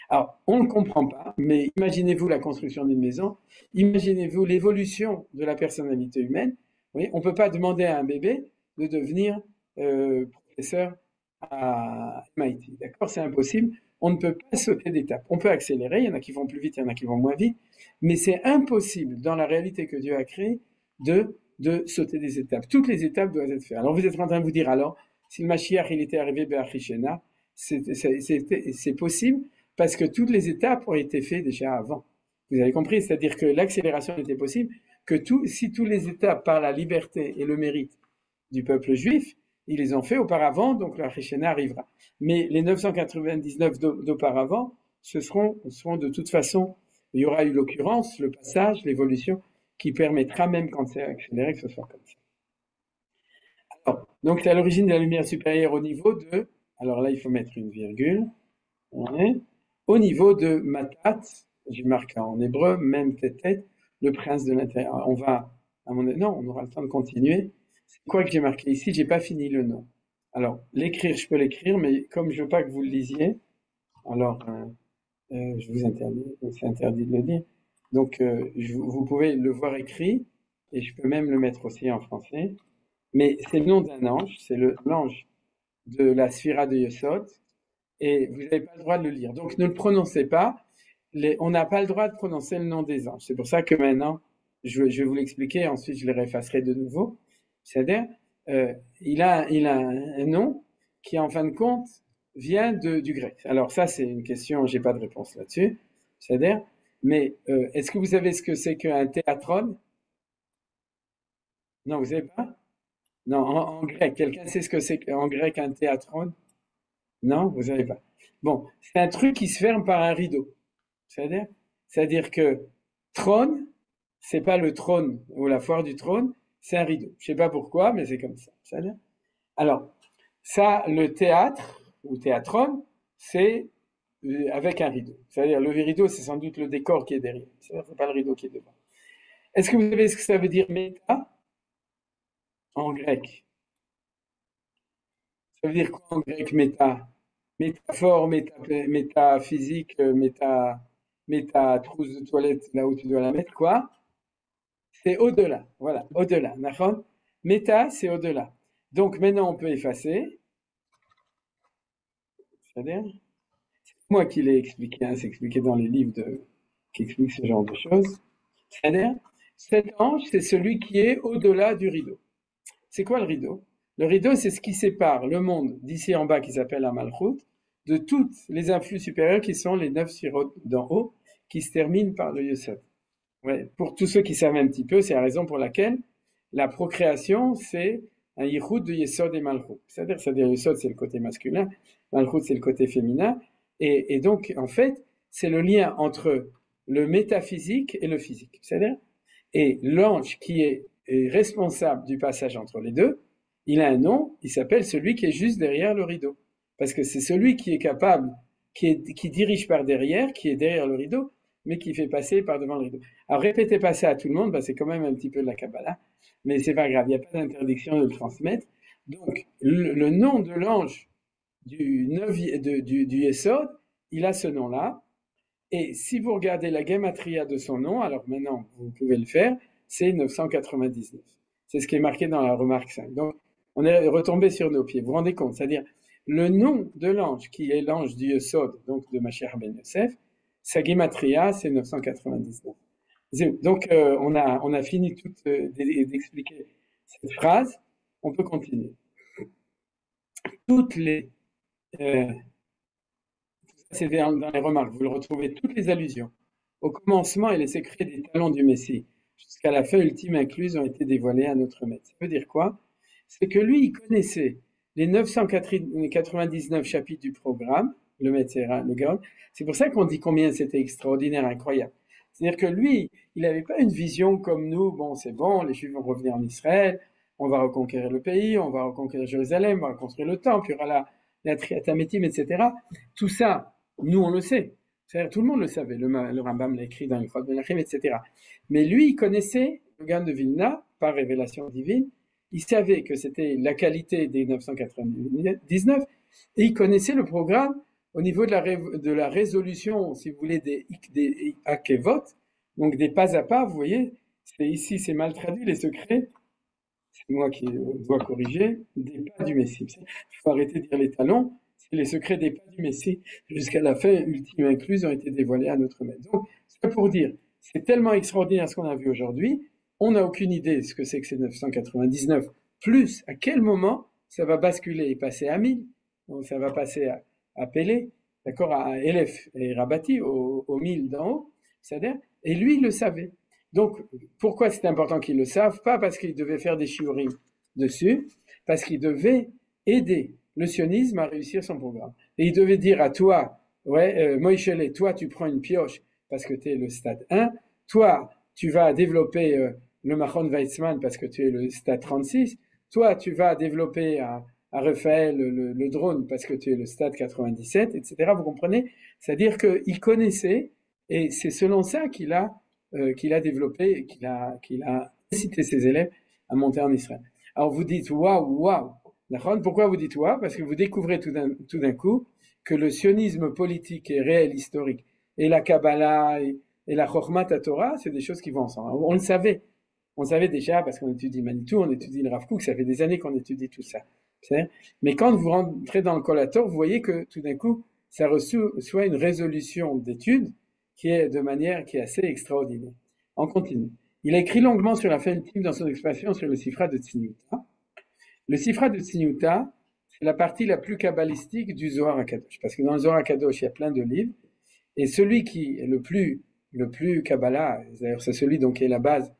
Alors, on ne comprend pas, mais imaginez-vous la construction d'une maison, imaginez-vous l'évolution de la personnalité humaine. Vous voyez, on ne peut pas demander à un bébé de devenir professeur à MIT. D'accord? C'est impossible. On ne peut pas sauter d'étapes. On peut accélérer, il y en a qui vont plus vite, il y en a qui vont moins vite, mais c'est impossible dans la réalité que Dieu a créée de sauter des étapes. Toutes les étapes doivent être faites. Alors vous êtes en train de vous dire, alors, si le Mashiach il était arrivé Be'achishena, c'est possible parce que toutes les étapes ont été faites déjà avant. Vous avez compris? C'est-à-dire que l'accélération était possible, que si toutes les étapes par la liberté et le mérite du peuple juif, ils les ont fait auparavant, donc la Cheshena arrivera. Mais les 999 d'auparavant, ce seront de toute façon, il y aura eu l'occurrence, le passage, l'évolution, qui permettra même quand c'est accéléré que ce soit comme ça. Alors, donc c'est à l'origine de la lumière supérieure au niveau de, alors là il faut mettre une virgule, au niveau de Matat, je marque en hébreu, même tête, le prince de l'intérieur. On va, non, on aura le temps de continuer. C'est quoi que j'ai marqué ici? J'ai pas fini le nom. Alors, l'écrire, je peux l'écrire, mais comme je veux pas que vous le lisiez, alors je vous interdis, c'est interdit de le dire. Donc, vous pouvez le voir écrit, et je peux même le mettre aussi en français. Mais c'est le nom d'un ange, c'est l'ange de la Sphira de Yesod, et vous n'avez pas le droit de le lire. Donc, ne le prononcez pas. On n'a pas le droit de prononcer le nom des anges. C'est pour ça que maintenant, je vais vous l'expliquer, ensuite je le réeffacerai de nouveau. C'est-à-dire, il a un nom qui, en fin de compte, vient du grec. Alors ça, c'est une question, j'ai pas de réponse là-dessus. C'est-à-dire, mais est-ce que vous savez ce que c'est qu'un théatron? Non, vous savez pas? Non, en grec, quelqu'un sait ce que c'est qu'en grec un théatron? Non, vous savez pas. Bon, c'est un truc qui se ferme par un rideau. C'est-à-dire que trône, c'est pas le trône ou la foire du trône, c'est un rideau. Je sais pas pourquoi, mais c'est comme ça. Alors, ça, le théâtre ou théâtron, c'est avec un rideau. C'est-à-dire le rideau, c'est sans doute le décor qui est derrière. C'est pas le rideau qui est devant. Est-ce que vous savez ce que ça veut dire méta en grec? Ça veut dire quoi en grec méta? Métaphore, métaphysique, trousse de toilette, là où tu dois la mettre, quoi? C'est au-delà, voilà, au-delà, d'accord? Méta, c'est au-delà. Donc maintenant, on peut effacer. C'est-à-dire, c'est moi qui l'ai expliqué, hein, c'est expliqué dans les livres qui expliquent ce genre de choses. C'est-à-dire, cet ange, c'est celui qui est au-delà du rideau. C'est quoi le rideau? Le rideau, c'est ce qui sépare le monde d'ici en bas, qui s'appelle la Malchut, de toutes les influx supérieurs qui sont les 9 sirotes d'en haut, qui se terminent par le Yesod. Ouais, pour tous ceux qui savent un petit peu, c'est la raison pour laquelle la procréation, c'est un yichud de Yesod et Malchut. C'est-à-dire Yesod, c'est le côté masculin, Malchut, c'est le côté féminin. Et donc, en fait, c'est le lien entre le métaphysique et le physique. C'est-à-dire, et l'ange qui est responsable du passage entre les deux, il a un nom, il s'appelle celui qui est juste derrière le rideau. Parce que c'est celui qui est capable, qui dirige par derrière, qui est derrière le rideau, mais qui fait passer par devant le rideau. Alors répétez pas ça à tout le monde, c'est quand même un petit peu de la Kabbalah, mais c'est pas grave, il n'y a pas d'interdiction de le transmettre. Donc le nom de l'ange du Yesod, il a ce nom-là, et si vous regardez la gematria de son nom, alors maintenant vous pouvez le faire, c'est 999. C'est ce qui est marqué dans la remarque 5. Donc on est retombé sur nos pieds, vous vous rendez compte? C'est-à-dire le nom de l'ange, qui est l'ange du Yesod, donc de Mashiach ben Yosef, sa gematria, c'est 999. Donc, on a fini d'expliquer cette phrase. On peut continuer. C'est dans les remarques, vous le retrouvez, toutes les allusions au commencement et les secrets des talents du Messie, jusqu'à la fin ultime incluse, ont été dévoilés à notre maître. Ça veut dire quoi? C'est que lui, il connaissait les 999 chapitres du programme, le Metzera, le Gaon. C'est pour ça qu'on dit combien c'était extraordinaire, incroyable. C'est-à-dire que lui, il n'avait pas une vision comme nous, bon, c'est bon, les Juifs vont revenir en Israël, on va reconquérir le pays, on va reconquérir Jérusalem, on va construire le temple, il y aura la Triatamétim, etc. Tout ça, nous, on le sait. C'est-à-dire, tout le monde le savait, le Rambam l'a écrit dans l'Ilchot Menachem, etc. Mais lui, il connaissait le Gaon de Vilna par révélation divine. Il savait que c'était la qualité des 999 et il connaissait le programme au niveau de la résolution, si vous voulez, des Akevot, donc des pas à pas, vous voyez, ici c'est mal traduit, les secrets, c'est moi qui dois corriger, des pas du Messie. Il faut arrêter de dire les talons, c'est les secrets des pas du Messie, jusqu'à la fin ultime incluse, ont été dévoilés à notre maître. Donc, c'est pour dire, c'est tellement extraordinaire ce qu'on a vu aujourd'hui, on n'a aucune idée de ce que c'est que ces 999, plus à quel moment ça va basculer et passer à 1000, donc ça va passer à Pélé, d'accord, à Elef et Rabati, au 1000 d'en haut, c'est-à-dire, et lui, il le savait. Donc, pourquoi c'est important qu'ils le savent? Pas parce qu'ils devaient faire des shiurim dessus, parce qu'ils devaient aider le sionisme à réussir son programme. Et ils devaient dire à toi, ouais, Moïchele, toi, tu prends une pioche parce que tu es le stade 1, toi, tu vas développer le Machon Weizmann parce que tu es le stade 36, toi, tu vas développer à Raphaël le drone parce que tu es le stade 97, etc. Vous comprenez? C'est-à-dire qu'il connaissait, et c'est selon ça qu'il a développé, qu'il a incité ses élèves à monter en Israël. Alors vous dites waouh, waouh. Pourquoi vous dites waouh? Parce que vous découvrez tout d'un coup que le sionisme politique et réel historique et la Kabbalah et la Chokhmat Torah, c'est des choses qui vont ensemble. On le savait. On le savait déjà parce qu'on étudie Manitou, on étudie le Rav Kook, ça fait des années qu'on étudie tout ça. Mais quand vous rentrez dans le collator, vous voyez que tout d'un coup, ça reçoit une résolution d'études qui est de manière qui est assez extraordinaire. On continue. Il a écrit longuement sur la fin ultime dans son expression sur le Sifra de Tzniuta. Le Sifra de Tzniuta, c'est la partie la plus kabbalistique du Zohar HaKadosh, parce que dans le Zohar HaKadosh, il y a plein de livres, et celui qui est le plus Kabbalah, d'ailleurs c'est celui donc qui est la base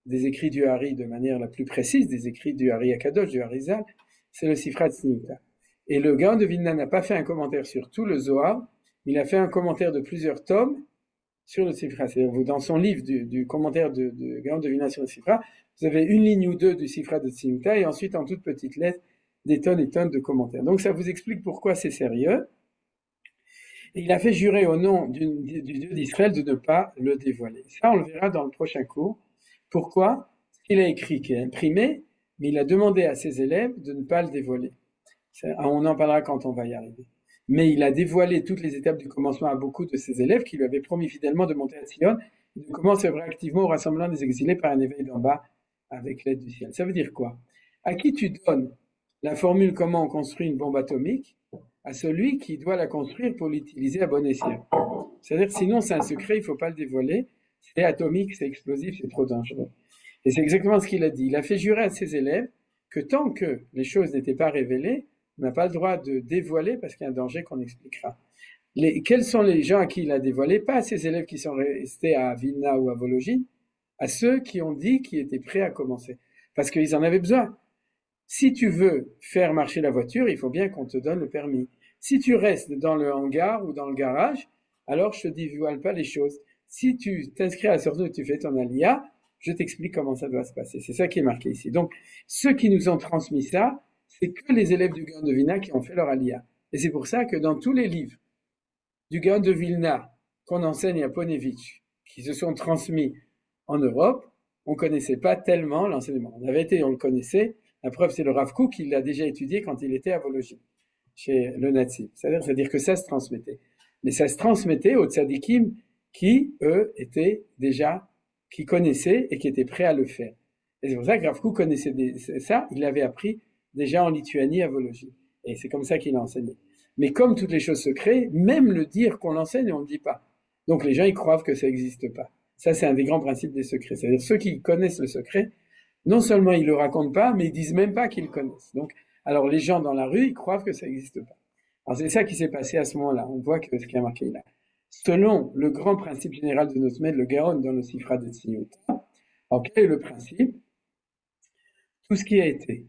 des écrits du Hari de manière la plus précise, des écrits du Hari HaKadosh, du Harizal, c'est le Sifra de Tzniuta. Et le Gaon de Vilna n'a pas fait un commentaire sur tout le Zohar, il a fait un commentaire de plusieurs tomes sur le Sifra. C'est-à-dire, dans son livre du commentaire de Gaon de Vilna sur le Sifra, vous avez une ligne ou deux du Sifra de Tzniuta et ensuite en toutes petites lettres des tonnes et tonnes de commentaires. Donc ça vous explique pourquoi c'est sérieux. Et il a fait jurer au nom du Dieu d'Israël de ne pas le dévoiler. Ça, on le verra dans le prochain cours. Pourquoi? Il a écrit, qui est imprimé, mais il a demandé à ses élèves de ne pas le dévoiler. On en parlera quand on va y arriver. Mais il a dévoilé toutes les étapes du commencement à beaucoup de ses élèves qui lui avaient promis fidèlement de monter à Sion et de commencer à œuvrer activement au rassemblement des exilés par un éveil d'en bas avec l'aide du ciel. Ça veut dire quoi? À qui tu donnes la formule comment on construit une bombe atomique? À celui qui doit la construire pour l'utiliser à bon escient. C'est-à-dire, sinon c'est un secret, il ne faut pas le dévoiler. C'est atomique, c'est explosif, c'est trop dangereux. Et c'est exactement ce qu'il a dit. Il a fait jurer à ses élèves que tant que les choses n'étaient pas révélées, on n'a pas le droit de dévoiler parce qu'il y a un danger qu'on expliquera. Quels sont les gens à qui il a dévoilé? Pas à ses élèves qui sont restés à Vilna ou à Vologine, à ceux qui ont dit qu'ils étaient prêts à commencer. Parce qu'ils en avaient besoin. Si tu veux faire marcher la voiture, il faut bien qu'on te donne le permis. Si tu restes dans le hangar ou dans le garage, alors je ne te dévoile pas les choses. Si tu t'inscris à la sortie et tu fais ton alia, je t'explique comment ça doit se passer. C'est ça qui est marqué ici. Donc, ceux qui nous ont transmis ça, c'est que les élèves du Gaon de Vilna qui ont fait leur alia. Et c'est pour ça que dans tous les livres du Gaon de Vilna qu'on enseigne à Ponevitch, qui se sont transmis en Europe, on ne connaissait pas tellement l'enseignement. On le connaissait. La preuve, c'est le Rav Kook qui l'a déjà étudié quand il était à Vologine, chez le Nazi. C'est-à-dire que ça se transmettait. Mais ça se transmettait aux tzadikim qui, eux, qui connaissaient et qui étaient prêts à le faire. Et c'est pour ça que Rav Kook connaissait ça, il l'avait appris déjà en Lituanie à Vologine. Et c'est comme ça qu'il a enseigné. Mais comme toutes les choses se créent, même le dire qu'on l'enseigne, on ne le dit pas. Donc les gens, ils croient que ça n'existe pas. Ça, c'est un des grands principes des secrets. C'est-à-dire ceux qui connaissent le secret, non seulement ils ne le racontent pas, mais ils ne disent même pas qu'ils le connaissent. Donc, alors les gens dans la rue, ils croient que ça n'existe pas. Alors c'est ça qui s'est passé à ce moment-là. On voit que ce qui a marqué là. Selon le grand principe général de notre maître, le Gaon, dans le Sifra de Tzniuta, alors quel est le principe? Tout ce qui a été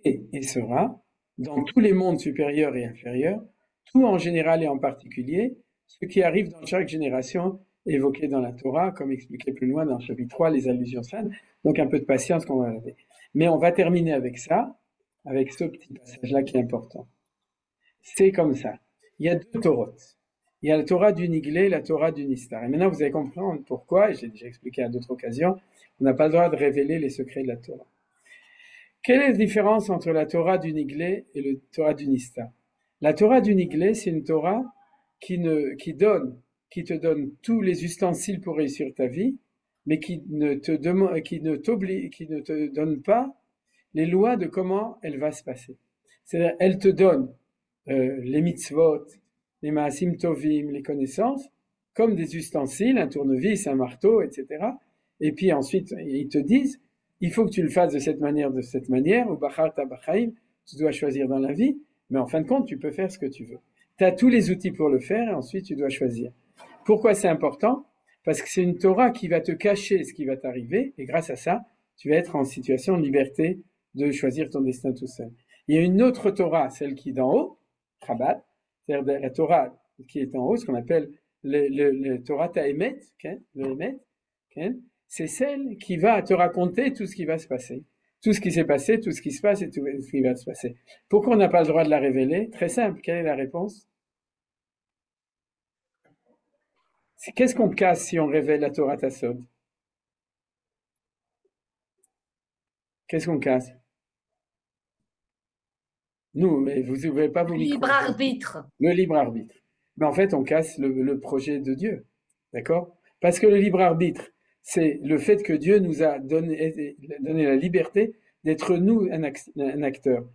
et sera, dans tous les mondes supérieurs et inférieurs, tout en général et en particulier, ce qui arrive dans chaque génération, évoqué dans la Torah, comme expliqué plus loin dans le chapitre 3, les allusions saintes. Donc un peu de patience qu'on va regarder. Mais on va terminer avec ça, avec ce petit passage-là qui est important. C'est comme ça. Il y a deux Torotes. il y a la Torah du Niglé, la Torah du Nistar. Et maintenant, vous allez comprendre pourquoi, et j'ai déjà expliqué à d'autres occasions, on n'a pas le droit de révéler les secrets de la Torah. Quelle est la différence entre la Torah du Niglé et la Torah du Nistar? La Torah du Niglé, c'est une Torah qui te donne tous les ustensiles pour réussir ta vie, mais qui ne te donne pas les lois de comment elle va se passer. C'est-à-dire, elle te donne les mitzvot, les maasim tovim, les connaissances, comme des ustensiles, un tournevis, un marteau, etc. Et puis ensuite, ils te disent, il faut que tu le fasses de cette manière, ou bacharta bachaim, tu dois choisir dans la vie, mais en fin de compte, tu peux faire ce que tu veux. Tu as tous les outils pour le faire, et ensuite tu dois choisir. Pourquoi c'est important? Parce que c'est une Torah qui va te cacher ce qui va t'arriver, et grâce à ça, tu vas être en situation de liberté de choisir ton destin tout seul. Il y a une autre Torah, celle qui est d'en haut, Chabad, c'est-à-dire la Torah qui est en haut, ce qu'on appelle le Torah Ta'emet, le Emet, c'est celle qui va te raconter tout ce qui va se passer. Tout ce qui s'est passé, tout ce qui se passe et tout ce qui va se passer. Pourquoi on n'a pas le droit de la révéler? Très simple, quelle est la réponse? Qu'est-ce qu'on casse si on révèle la Torah Tassod? Qu'est-ce qu'on casse? Nous, mais vous n'ouvrez pas vos micros. Libre arbitre. Le libre arbitre. Mais en fait, on casse le projet de Dieu. D'accord? Parce que le libre arbitre, c'est le fait que Dieu nous a donné la liberté d'être nous un acteur.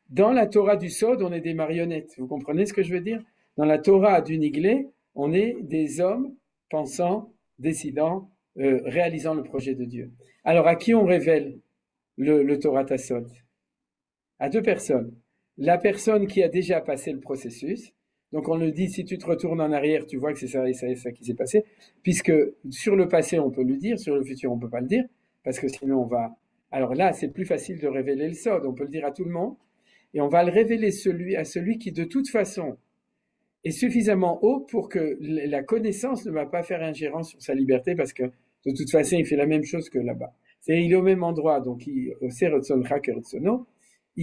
Dans la Torah du Sod, on est des marionnettes. Vous comprenez ce que je veux dire? Dans la Torah du Niglé, on est des hommes pensant, décidant, réalisant le projet de Dieu. Alors, à qui on révèle le Torah Tassod? À deux personnes. La personne qui a déjà passé le processus. Donc on le dit, si tu te retournes en arrière, tu vois que c'est ça et ça et ça qui s'est passé. Puisque sur le passé, on peut le dire, sur le futur, on ne peut pas le dire, parce que sinon on va... Alors là, c'est plus facile de révéler le Sod, on peut le dire à tout le monde, et on va le révéler à celui qui, de toute façon, est suffisamment haut pour que la connaissance ne va pas faire ingérence sur sa liberté, parce que de toute façon, il fait la même chose que là-bas. C'est-à-dire, il est au même endroit, donc il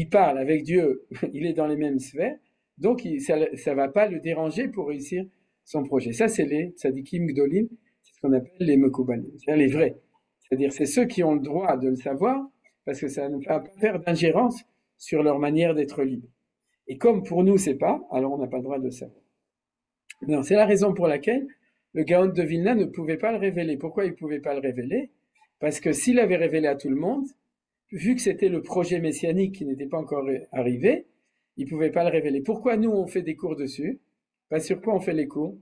parle avec Dieu, il est dans les mêmes sphères, donc ça ne va pas le déranger pour réussir son projet. Ça, c'est les tzadikim gdolim, c'est ce qu'on appelle les mekoubanim, c'est-à-dire les vrais. C'est-à-dire, c'est ceux qui ont le droit de le savoir, parce que ça ne va pas faire d'ingérence sur leur manière d'être libre. Et comme pour nous, c'est pas, alors on n'a pas le droit de ça. Non, c'est la raison pour laquelle le Gaon de Vilna ne pouvait pas le révéler. Pourquoi il ne pouvait pas le révéler? Parce que s'il avait révélé à tout le monde, vu que c'était le projet messianique qui n'était pas encore arrivé, il ne pouvait pas le révéler. Pourquoi nous, on fait des cours dessus? Pas sur quoi on fait les cours?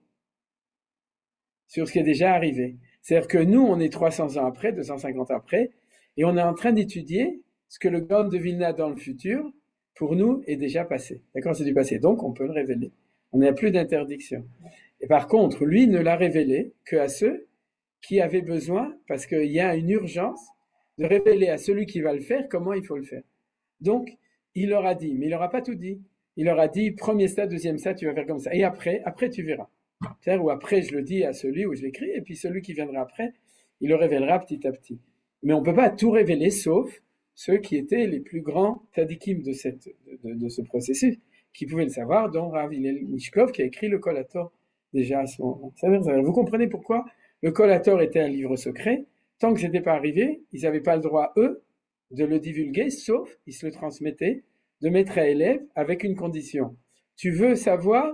Sur ce qui est déjà arrivé. C'est-à-dire que nous, on est 300 ans après, 250 ans après, et on est en train d'étudier ce que le Gaon de Vilna dans le futur, pour nous, est déjà passé. D'accord? C'est du passé. Donc, on peut le révéler. On n'a plus d'interdiction. Et par contre, lui ne l'a révélé qu'à ceux qui avaient besoin, parce qu'il y a une urgence, de révéler à celui qui va le faire comment il faut le faire. Donc, il leur a dit, mais il leur a pas tout dit. Il leur a dit, premier stade, deuxième stade, tu vas faire comme ça. Et après tu verras. C'est-à-dire, ou après, je le dis à celui où je l'écris, et puis celui qui viendra après, il le révélera petit à petit. Mais on ne peut pas tout révéler, sauf ceux qui étaient les plus grands tzadikim de ce processus, qui pouvaient le savoir, dont Rav Hillel Mishkov, qui a écrit le Kol HaTor déjà à ce moment-là. Vous comprenez pourquoi le Kol HaTor était un livre secret? Tant que ce n'était pas arrivé, ils n'avaient pas le droit, eux, de le divulguer, sauf, ils se le transmettaient, de maître à élève, avec une condition. Tu veux savoir?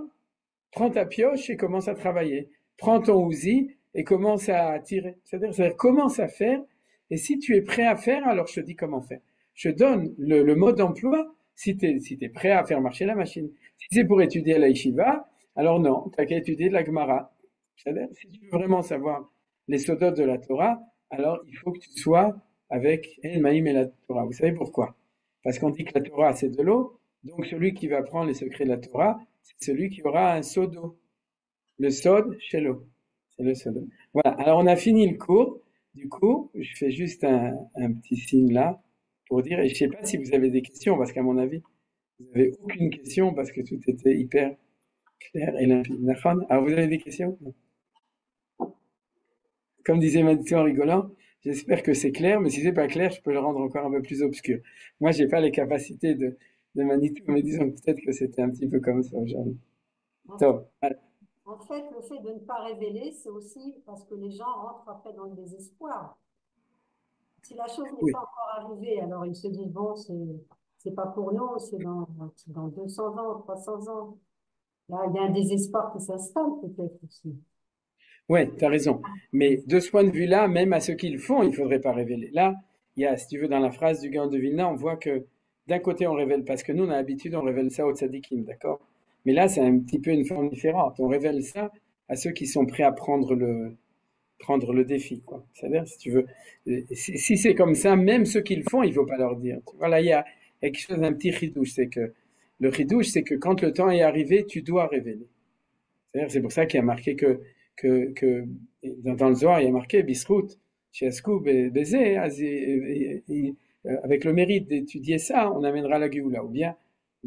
Prends ta pioche et commence à travailler. Prends ton ouzi et commence à tirer. C'est-à-dire commence à faire, et si tu es prêt à faire, alors je te dis comment faire. Je donne le mode d'emploi si tu es prêt à faire marcher la machine. Si c'est pour étudier à la yeshiva, alors non, tu n'as qu'à étudier de la Gemara. C'est-à-dire, si tu veux vraiment savoir les sodot de la Torah, alors il faut que tu sois avec El Maïm et la Torah. Vous savez pourquoi? Parce qu'on dit que la Torah, c'est de l'eau, donc celui qui va prendre les secrets de la Torah, c'est celui qui aura un seau d'eau. Le sod chez l'eau. C'est le sod. Voilà, alors on a fini le cours. Du coup, je fais juste un petit signe là pour dire, et je ne sais pas si vous avez des questions, parce qu'à mon avis, vous n'avez aucune question, parce que tout était hyper clair et limpide. Alors vous avez des questions? Comme disait Mathieu en rigolant, j'espère que c'est clair, mais si c'est pas clair, je peux le rendre encore un peu plus obscur. Moi, j'ai pas les capacités de Manitou, mais disons peut-être que c'était un petit peu comme ça aujourd'hui. Top. En fait, le fait de ne pas révéler, c'est aussi parce que les gens rentrent après dans le désespoir. Si la chose n'est Oui, pas encore arrivée, alors ils se disent, bon, c'est pas pour nous, c'est dans 200 ans, 300 ans. Là, il y a un désespoir qui s'installe peut-être aussi. ouais, tu as raison. Mais de ce point de vue-là, même à ceux qui le font, il ne faudrait pas révéler. Là, il y a, si tu veux, dans la phrase du Gaon de Vilna, on voit que d'un côté, on révèle, parce que nous, on a l'habitude, on révèle ça aux tzadikim, d'accord? Mais là, c'est un petit peu une forme différente. On révèle ça à ceux qui sont prêts à prendre le défi, quoi. C'est-à-dire, si tu veux, si c'est comme ça, même ceux qui le font, il ne faut pas leur dire. Voilà, il y a quelque chose d'un petit chidouche, c'est que le chidouche, c'est que quand le temps est arrivé, tu dois révéler. C'est-à-dire, c'est pour ça qu'il y a marqué que dans le Zohar, il y a marqué Bisrout, Chiaskou, Bézé, avec le mérite d'étudier ça, on amènera la Géoula. Ou bien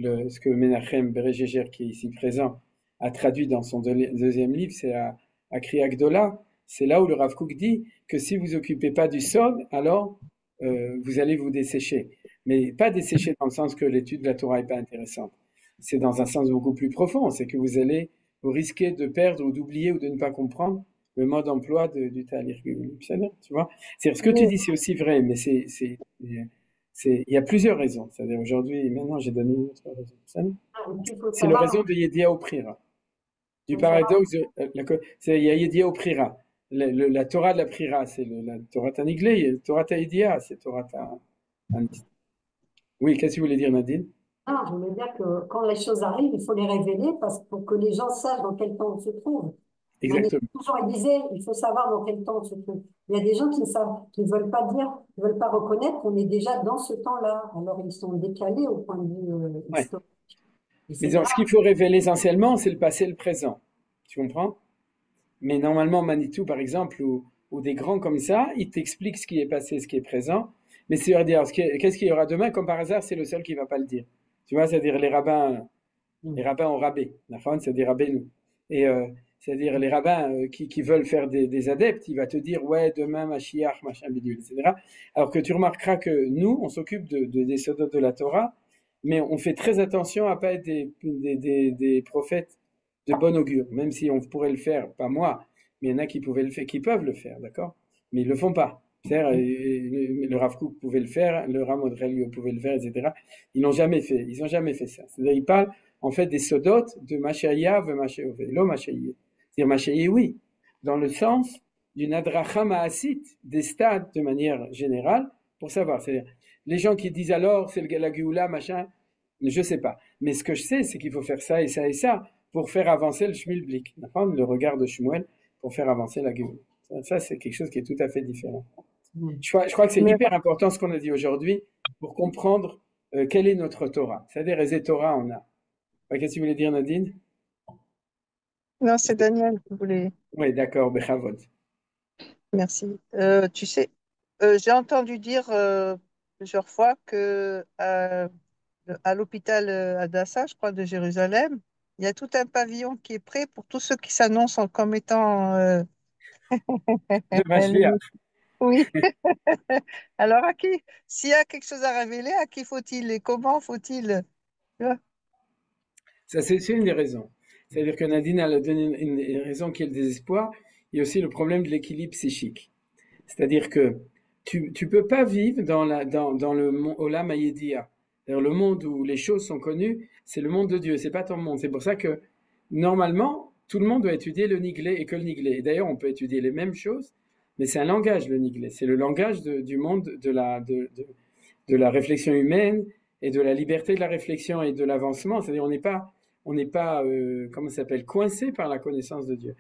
ce que Menachem Berejeger, qui est ici présent, a traduit dans son deuxième livre, c'est à Kriya Gdola. C'est là où le Rav Kook dit que si vous occupez pas du Sod, alors vous allez vous dessécher. Mais pas dessécher dans le sens que l'étude de la Torah n'est pas intéressante. C'est dans un sens beaucoup plus profond. C'est que vous risquez de perdre ou d'oublier ou de ne pas comprendre le mode d'emploi du Ta'alir. Tu vois? C'est ce que tu Mais dis, c'est aussi vrai, mais il y a plusieurs raisons. C'est-à-dire aujourd'hui, maintenant j'ai donné une autre raison. il faut C'est la savoir, raison de Yedia Oprira. Du faut savoir, paradoxe, il y a Yedia Oprira. La Torah de la Prira, c'est la Torah Taniglé, la Torah Taïdia, c'est Torah Anis. Oui, qu'est-ce que vous voulez dire, Nadine? non, je veux dire que quand les choses arrivent, il faut les révéler pour que les gens sachent dans quel temps on se trouve. Mané Exactement. toujours elle disait, il faut savoir dans quel temps on se trouve. Il y a des gens qui ne savent, qui ne veulent pas dire, qui ne veulent pas reconnaître qu'on est déjà dans ce temps-là. Alors ils sont décalés au point de vue Ouais. historique. Et Mais c'est disons, ce grave. qu'il faut révéler essentiellement, c'est le passé et le présent. Tu comprends? Mais normalement, Manitou, par exemple, ou des grands comme ça, ils t'expliquent ce qui est passé, ce qui est présent. Mais c'est à dire, qu'est-ce qu'il y aura demain? Comme par hasard, c'est le seul qui va pas le dire. Tu vois, c'est-à-dire les Mm. rabbins ont rabbé, c'est-à-dire rabbénou. Et c'est-à-dire les rabbins qui veulent faire des adeptes, il va te dire, ouais, demain, Mashiach, machin, bidule, etc. Alors que tu remarqueras que nous, on s'occupe des sodotes de la Torah, mais on fait très attention à pas être des prophètes de bon augure, même si on pourrait le faire, pas moi, mais il y en a qui pouvaient le faire, qui peuvent le faire, d'accord? Mais ils le font pas. C'est-à-dire, le Rav Kook pouvait le faire, le Rav Drelio pouvait le faire, etc. Ils n'ont jamais fait, ils ont jamais fait ça. C'est-à-dire, ils parlent en fait des sodotes de Mashaïa ve Mashaïove, lo Mashaïe. C'est-à-dire Mashaïe, oui, dans le sens d'une adracha ma'asit, des stades de manière générale, pour savoir. C'est-à-dire, les gens qui disent alors, c'est la Géoula, machin, je sais pas. Mais ce que je sais, c'est qu'il faut faire ça et ça et ça pour faire avancer le Shmilblik, le regard de Shmuel, pour faire avancer la Géoula. Ça, c'est quelque chose qui est tout à fait différent. Mm. Je crois que c'est Mais hyper important ce qu'on a dit aujourd'hui pour comprendre quelle est notre Torah. C'est-à-dire, les Torah, on a. Ouais, qu'est-ce que tu voulais dire, Nadine? non, c'est Daniel qui voulait. Oui, d'accord, Bechavod. Merci. Tu sais, j'ai entendu dire plusieurs fois que à l'hôpital Hadassah, je crois, de Jérusalem, il y a tout un pavillon qui est prêt pour tous ceux qui s'annoncent comme étant Le Mashiach. oui. Alors, s'il y a quelque chose à révéler, à qui faut-il et comment faut-il? Tu vois. Ça, c'est une des raisons. C'est-à-dire que Nadine a donné une raison qui est le désespoir. Il y a aussi le problème de l'équilibre psychique. C'est-à-dire que tu peux pas vivre dans le Olam Hayedia. C'est-à-dire le monde où les choses sont connues, c'est le monde de Dieu, c'est pas ton monde. C'est pour ça que, normalement, tout le monde doit étudier le Niglé et que le Niglé. Et d'ailleurs, on peut étudier les mêmes choses, mais c'est un langage, le Niglé. C'est le langage du monde de la réflexion humaine et de la liberté de la réflexion et de l'avancement. C'est-à-dire, on n'est pas comment ça s'appelle, coincé par la connaissance de Dieu.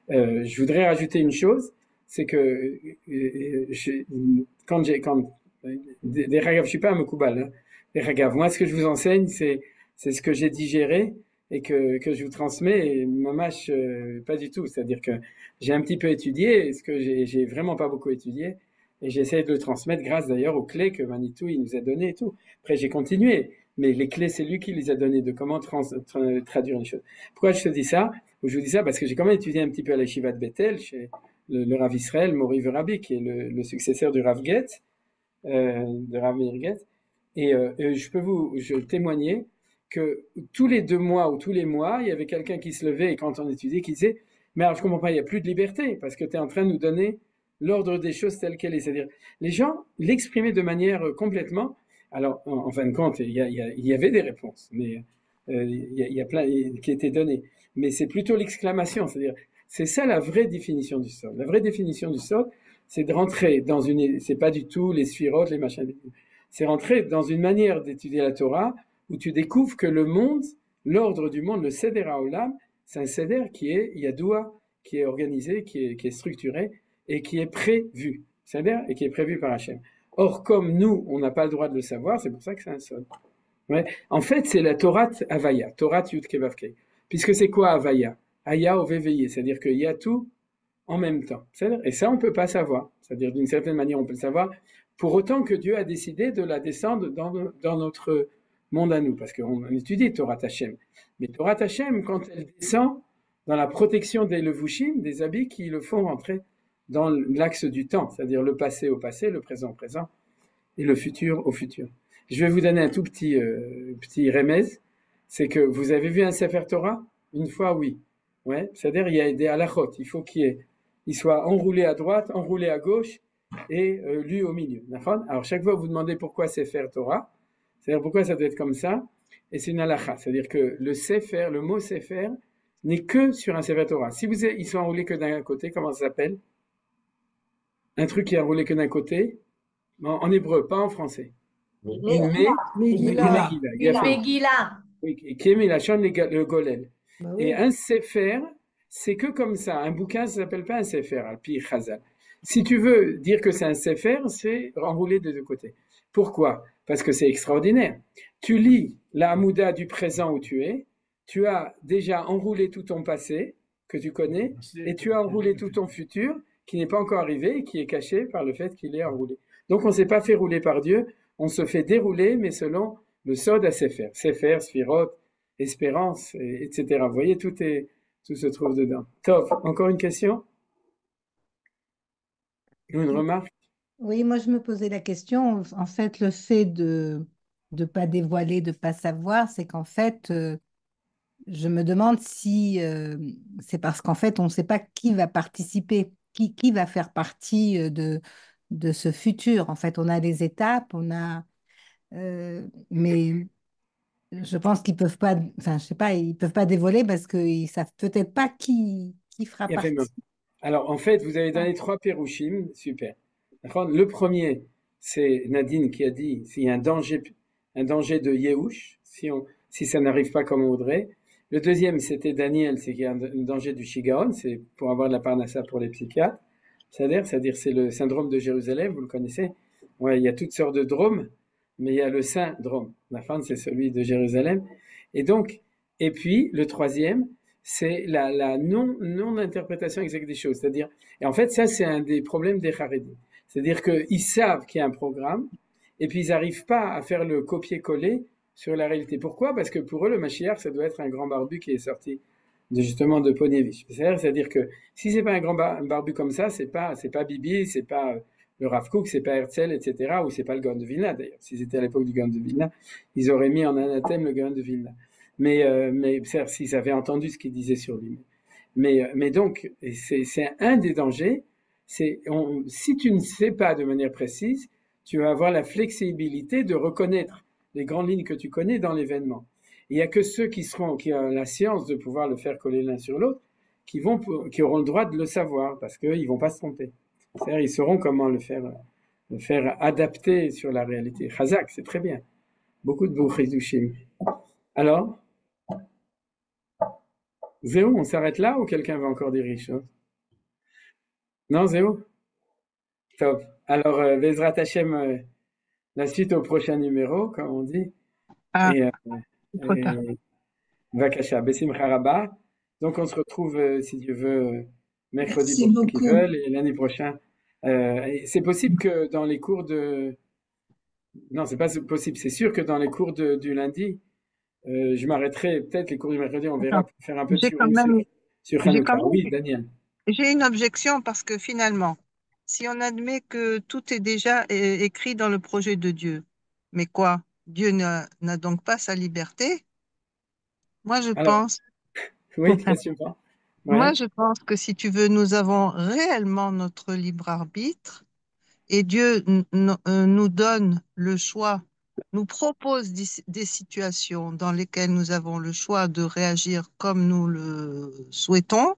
Je voudrais rajouter une chose, c'est que quand des ragaves, je suis pas un mokoubal, hein, des ragaves. Moi, ce que je vous enseigne, c'est ce que j'ai digéré et que je vous transmets. Et mamache, pas du tout. C'est-à-dire que j'ai un petit peu étudié, ce que j'ai vraiment pas beaucoup étudié, et j'essaie de le transmettre grâce d'ailleurs aux clés que Manitou il nous a données et tout. Après, j'ai continué, mais les clés, c'est lui qui les a données de comment traduire les choses. Pourquoi je te dis ça? Je vous dis ça parce que j'ai quand même étudié un petit peu à la Shiva de Bethel, chez le Rav Israël, Mori Verabi, qui est le successeur du Rav Getz, de Rav Meir Getz. Et je peux vous témoigner que tous les 2 mois ou tous les mois, il y avait quelqu'un qui se levait et quand on étudiait, qui disait, mais alors je comprends pas, il n'y a plus de liberté parce que tu es en train de nous donner l'ordre des choses telles qu'elles est. C'est-à-dire, les gens l'exprimaient de manière complètement. Alors, en fin de compte, il y avait des réponses, mais il y a plein qui étaient données. Mais c'est plutôt l'exclamation, c'est-à-dire, c'est ça la vraie définition du sod. La vraie définition du sod, c'est de rentrer dans une. C'est pas du tout les sphirotes, les machins. C'est rentrer dans une manière d'étudier la Torah où tu découvres que le monde, l'ordre du monde, le Seder HaOlam, c'est un Seder qui est Yadoua, qui est organisé, qui est structuré et qui est prévu. Seder et qui est prévu par Hachem. Or, comme nous, on n'a pas le droit de le savoir, c'est pour ça que c'est un Sod. Ouais. En fait, c'est la Torah Havaya, Torah Yudke Vavke. Puisque c'est quoi Havaya? Haya au veillé, c'est-à-dire qu'il y a tout en même temps. Et ça, on ne peut pas savoir. C'est-à-dire, d'une certaine manière, on peut le savoir, pour autant que Dieu a décidé de la descendre dans notre monde à nous, parce qu'on étudie Torah Hashem. Mais Torah Hashem, quand elle descend dans la protection des levushim, des habits qui le font rentrer dans l'axe du temps, c'est-à-dire le passé au passé, le présent au présent, et le futur au futur. Je vais vous donner un tout petit remez, c'est que vous avez vu un Sefer Torah? Une fois, oui. Ouais, c'est-à-dire il y a des halachot, il faut qu'il soit enroulé à droite, enroulé à gauche et lu au milieu. Alors chaque fois vous demandez pourquoi Sefer Torah, c'est-à-dire pourquoi ça doit être comme ça, et c'est une halacha, c'est-à-dire que le Sefer, le mot Sefer, n'est que sur un Sefer Torah. Si ils sont enroulés que d'un côté, comment ça s'appelle? Un truc qui est enroulé que d'un côté, en hébreu, pas en français. Une Megillah. Megillah. Oui, qui est Milachon le Golel. Bah Et oui. un Sefer, c'est que comme ça. Un bouquin, ça s'appelle pas un Sefer, Al-Pi Chazal. Si tu veux dire que c'est un Sefer, c'est enroulé de 2 côtés. Pourquoi? Parce que c'est extraordinaire. Tu lis la Hamouda du présent où tu es, tu as déjà enroulé tout ton passé, que tu connais, et tu as enroulé tout ton futur, qui n'est pas encore arrivé, et qui est caché par le fait qu'il est enroulé. Donc on ne s'est pas fait rouler par Dieu, on se fait dérouler, mais selon le Sod à Sefer. Sefer, Sphirot, espérance, etc. Vous voyez, tout se trouve dedans. Top, encore une question? Une remarque? Oui, moi je me posais la question, en fait, le fait de ne pas dévoiler, de ne pas savoir, c'est qu'en fait, je me demande si c'est parce qu'en fait, on ne sait pas qui va participer, qui va faire partie de ce futur. En fait, on a des étapes, mais je pense qu'ils peuvent pas, enfin, je sais pas, ils peuvent pas dévoiler parce qu'ils savent peut-être pas qui fera Il a fait partie. mieux. Alors, en fait, vous avez donné 3 pérouchim, super. D'accord. Le premier, c'est Nadine qui a dit s'il y a un danger de Yehush, si ça n'arrive pas comme on voudrait. Le deuxième, c'était Daniel, c'est qu'il y a un danger du Shigaon, c'est pour avoir de la parnassa pour les psychiatres. C'est-à-dire c'est le syndrome de Jérusalem, vous le connaissez. Ouais, il y a toutes sortes de dromes, mais il y a le syndrome. La fin, c'est celui de Jérusalem. Et donc, et puis, le troisième, c'est la non-interprétation exacte des choses. C'est-à-dire, et en fait, ça, c'est un des problèmes des Haredim. C'est-à-dire qu'ils savent qu'il y a un programme, et puis ils n'arrivent pas à faire le copier-coller sur la réalité. Pourquoi? Parce que pour eux, le Mashiach, ça doit être un grand barbu qui est sorti justement de Ponievich. C'est-à-dire que si c'est pas un grand barbu comme ça, c'est pas Bibi, c'est pas le Rav Kook, c'est pas Herzl, etc., ou c'est pas le Gaon de Vilna d'ailleurs. Si c'était à l'époque du Gaon de Vilna, ils auraient mis en anathème le Gaon de Vilna. Mais s'ils avaient entendu ce qu'il disait sur lui. Mais donc, c'est un des dangers. Si tu ne sais pas de manière précise, tu vas avoir la flexibilité de reconnaître les grandes lignes que tu connais dans l'événement. Il n'y a que ceux qui ont la science de pouvoir le faire coller l'un sur l'autre, qui auront le droit de le savoir, parce qu'ils ne vont pas se tromper. C'est-à-dire, ils sauront comment le faire adapter sur la réalité. Chazak, c'est très bien. Beaucoup de Bouchidushim. Alors, Zéo, on s'arrête là ou quelqu'un va encore dire quelque chose? Non, Zéo? Top. Alors, Bezrat Hashem, la suite au prochain numéro, comme on dit. Ah, Et, trop tard. Vakasha, Besimcha Rabba. Donc, on se retrouve, si Dieu veut, mercredi Merci pour ceux qui beaucoup. veulent, et l'année prochaine. C'est possible que dans les cours de... Non, c'est pas possible. C'est sûr que dans les cours du lundi, je m'arrêterai, peut-être les cours du mercredi, on verra, Attends, pour faire un peu de j'ai quand shiurim même, sur j'ai quand Hanouka. Oui, même, Daniel. j'ai une objection parce que finalement, si on admet que tout est déjà écrit dans le projet de Dieu, mais quoi? Dieu n'a donc pas sa liberté Moi, je Alors, pense, oui, qu'est-ce que tu penses? moi, Ouais, je pense que si tu veux, nous avons réellement notre libre arbitre et Dieu nous donne le choix, nous propose des situations dans lesquelles nous avons le choix de réagir comme nous le souhaitons.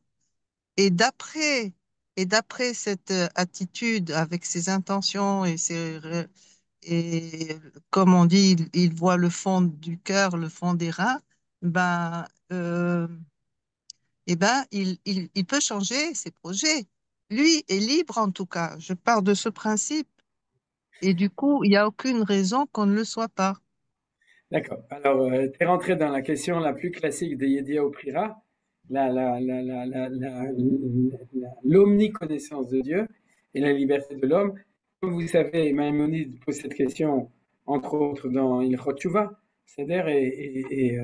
Et d'après, et d'après cette attitude, avec ses intentions et comme on dit, il voit le fond du cœur, le fond des reins, ben, il peut changer ses projets. Lui est libre en tout cas. Je pars de ce principe. Et du coup, il n'y a aucune raison qu'on ne le soit pas. d'accord. Alors, tu es rentré dans la question la plus classique des Yedia Prira, l'omniconnaissance de Dieu et la liberté de l'homme. Comme vous savez, Maïmonide pose cette question, entre autres, dans Ilchot Teshuvah, c'est-à-dire, et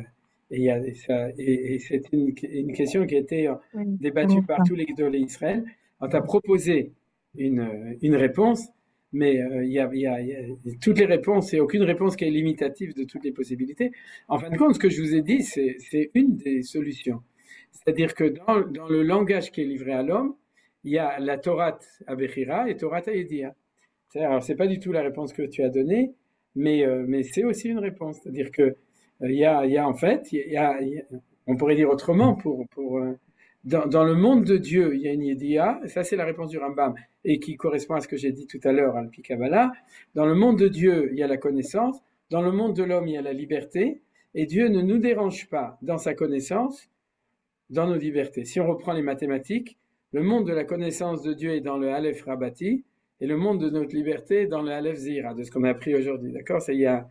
c'est une question qui a été Oui, débattue comment par ça? tous les Gdolé Israël. On t'a proposé une réponse, mais toutes les réponses, et aucune réponse qui est limitative de toutes les possibilités. En fin de compte, ce que je vous ai dit, c'est une des solutions. C'est-à-dire que dans le langage qui est livré à l'homme, il y a la Torah Abechira et Torah Yedia. Alors, c'est pas du tout la réponse que tu as donnée, mais c'est aussi une réponse. C'est-à-dire que il y a en fait, on pourrait dire autrement dans le monde de Dieu, il y a une Yedia, ça c'est la réponse du Rambam, et qui correspond à ce que j'ai dit tout à l'heure, à Kabbalah. Dans le monde de Dieu, il y a la connaissance, dans le monde de l'homme, il y a la liberté, et Dieu ne nous dérange pas dans sa connaissance, dans nos libertés. Si on reprend les mathématiques, le monde de la connaissance de Dieu est dans le Aleph Rabati, et le monde de notre liberté est dans le Aleph Zira, de ce qu'on a appris aujourd'hui. D'accord? Il y a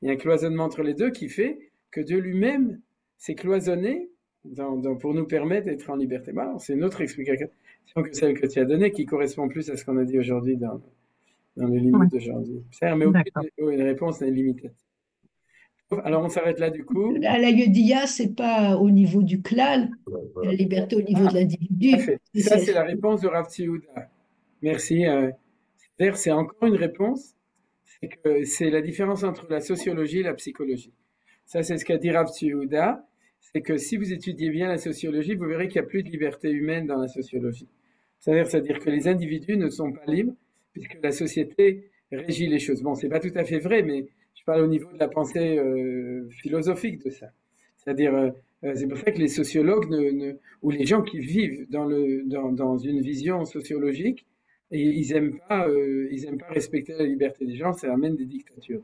un cloisonnement entre les deux qui fait que Dieu lui-même s'est cloisonné pour nous permettre d'être en liberté. Bon, c'est une autre explication que celle que tu as donnée qui correspond plus à ce qu'on a dit aujourd'hui dans les Ouais, limites d'aujourd'hui. Mais d'accord. aucune réponse n'est limitée. Alors on s'arrête là du coup. La Yodia, c'est pas au niveau du clan, c'est la liberté au niveau Ah, de tout à l'individu. fait. Ça, c'est la réponse de Rav Tzihouda. Merci. C'est-à-dire, c'est encore une réponse. C'est que c'est la différence entre la sociologie et la psychologie. Ça, c'est ce qu'a dit Rav Tzihouda. C'est que si vous étudiez bien la sociologie, vous verrez qu'il n'y a plus de liberté humaine dans la sociologie. C'est-à-dire que les individus ne sont pas libres puisque la société régit les choses. Bon, c'est pas tout à fait vrai, mais je parle au niveau de la pensée philosophique de ça. C'est-à-dire, c'est pour ça que les sociologues ou les gens qui vivent dans une vision sociologique, et ils aiment pas respecter la liberté des gens, ça amène des dictatures.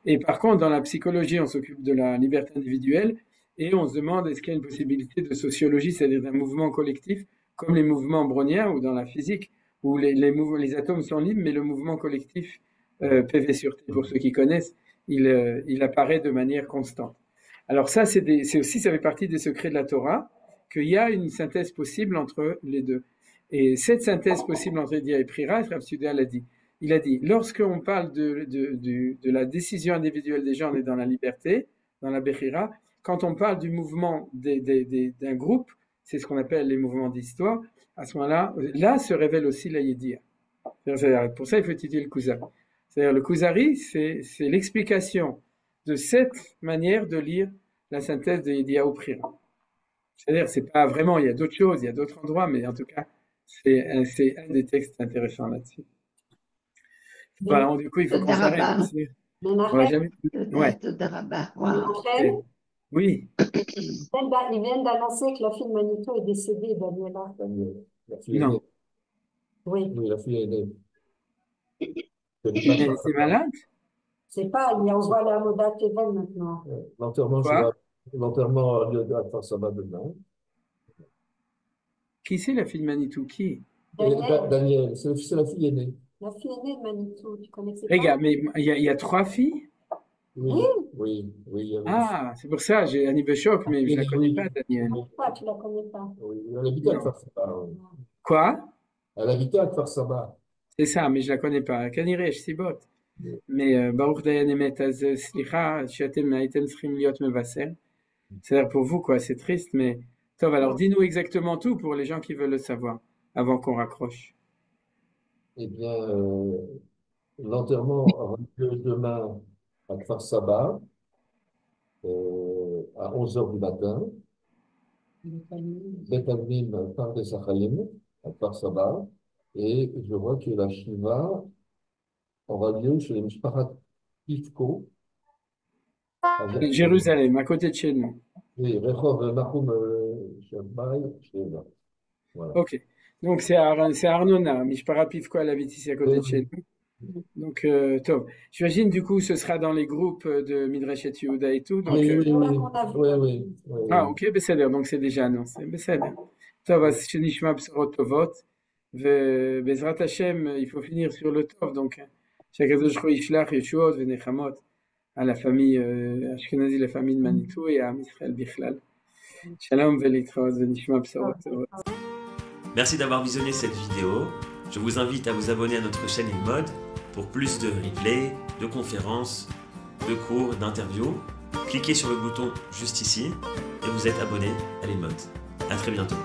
Et par contre, dans la psychologie, on s'occupe de la liberté individuelle et on se demande est-ce qu'il y a une possibilité de sociologie, c'est-à-dire d'un mouvement collectif, comme les mouvements browniens ou dans la physique, où les atomes sont libres, mais le mouvement collectif, PV sur T, pour ceux qui connaissent, il apparaît de manière constante. Alors ça, c'est aussi, ça fait partie des secrets de la Torah, qu'il y a une synthèse possible entre les deux. Et cette synthèse possible entre Dia et Prira, Rav Sudal l'a dit. Il a dit, lorsqu'on parle de la décision individuelle des gens, on est dans la liberté, dans la Bechira. Quand on parle du mouvement d'un groupe, c'est ce qu'on appelle les mouvements d'histoire, à ce moment-là, là se révèle aussi la Yedia. Pour ça, il faut étudier le Kuzari. C'est-à-dire, le Kuzari, c'est l'explication de cette manière de lire la synthèse de Yedia au Prira. C'est-à-dire, c'est pas vraiment, il y a d'autres choses, il y a d'autres endroits, mais en tout cas, c'est un des textes intéressants là-dessus. Voilà, du coup, il faut qu'on s'arrête. Daraba, On va jamais. Ouais. Daraba, wow. Menachem, Oui. ils viennent d'annoncer que la fille de Manito est décédée, Daniela. La fille aînée. Non. Oui, Oui, la fille aînée. Elle était malade? c'est pas, on voit la Moda Tevel maintenant. L'enterrement Quoi? l'enterrement a lieu à Kfar Saba demain. Qui c'est la fille de Manitou? Qui? Daniel, Daniel, c'est la fille aînée. la fille aînée de Manitou, tu connaissais pas? Regarde, mais il y a trois filles? Oui, Oui, oui. Il y avait Ah, c'est pour ça, j'ai un niveau choc, mais je la connais pas, oui, Daniel. pourquoi tu la connais pas? oui. Elle habitait à Non. Kfar Saba. Oui. Quoi? Elle habitait à Kfar Saba. C'est ça, mais je la connais pas. Kanireh, Sibot. Mais Baruch Dayan Emet Az Slicha, Shatem Haïtem Srim Liot Mevaser. C'est-à-dire pour vous, quoi, c'est triste, mais. Tov, alors dis-nous exactement tout pour les gens qui veulent le savoir, avant qu'on raccroche. Eh bien, l'enterrement aura lieu demain à Kfar Saba, à 11 heures du matin. Bet Avnim par des Sachalim, à Kfar Saba, et je vois que la Shiva aura lieu chez les Mishparat Pivko, avec Jérusalem, à côté de chez nous. oui, Rehov Nahum Shabbai, voilà. Ok. Donc c'est Arnona, Mishpara Pivko, elle habite ici à côté de chez nous. Donc, top. J'imagine, du coup, ce sera dans les groupes de Midrashet Yehuda et tout. Donc, Oui, oui, Voilà oui. qu'on a vu. Oui, oui. ah, ok, בסדר, donc c'est déjà annoncé. בסדר. טוב, אז שנשמע בשורות טובות, ובעזרת השם, il faut finir sur le טוב, donc, שהקדוש ברוך הוא ישלח ישועות ונחמות על הפמille אשכנזי, לפמille de Manitou et à עם ישראל בכלל. שלום ולהתראות, ונשמע בשורות טובות. Merci d'avoir visionné cette vidéo. Je vous invite à vous abonner à notre chaîne InMode pour plus de replays, de conférences, de cours, d'interviews. Cliquez sur le bouton juste ici et vous êtes abonné à l'InMode. À très bientôt.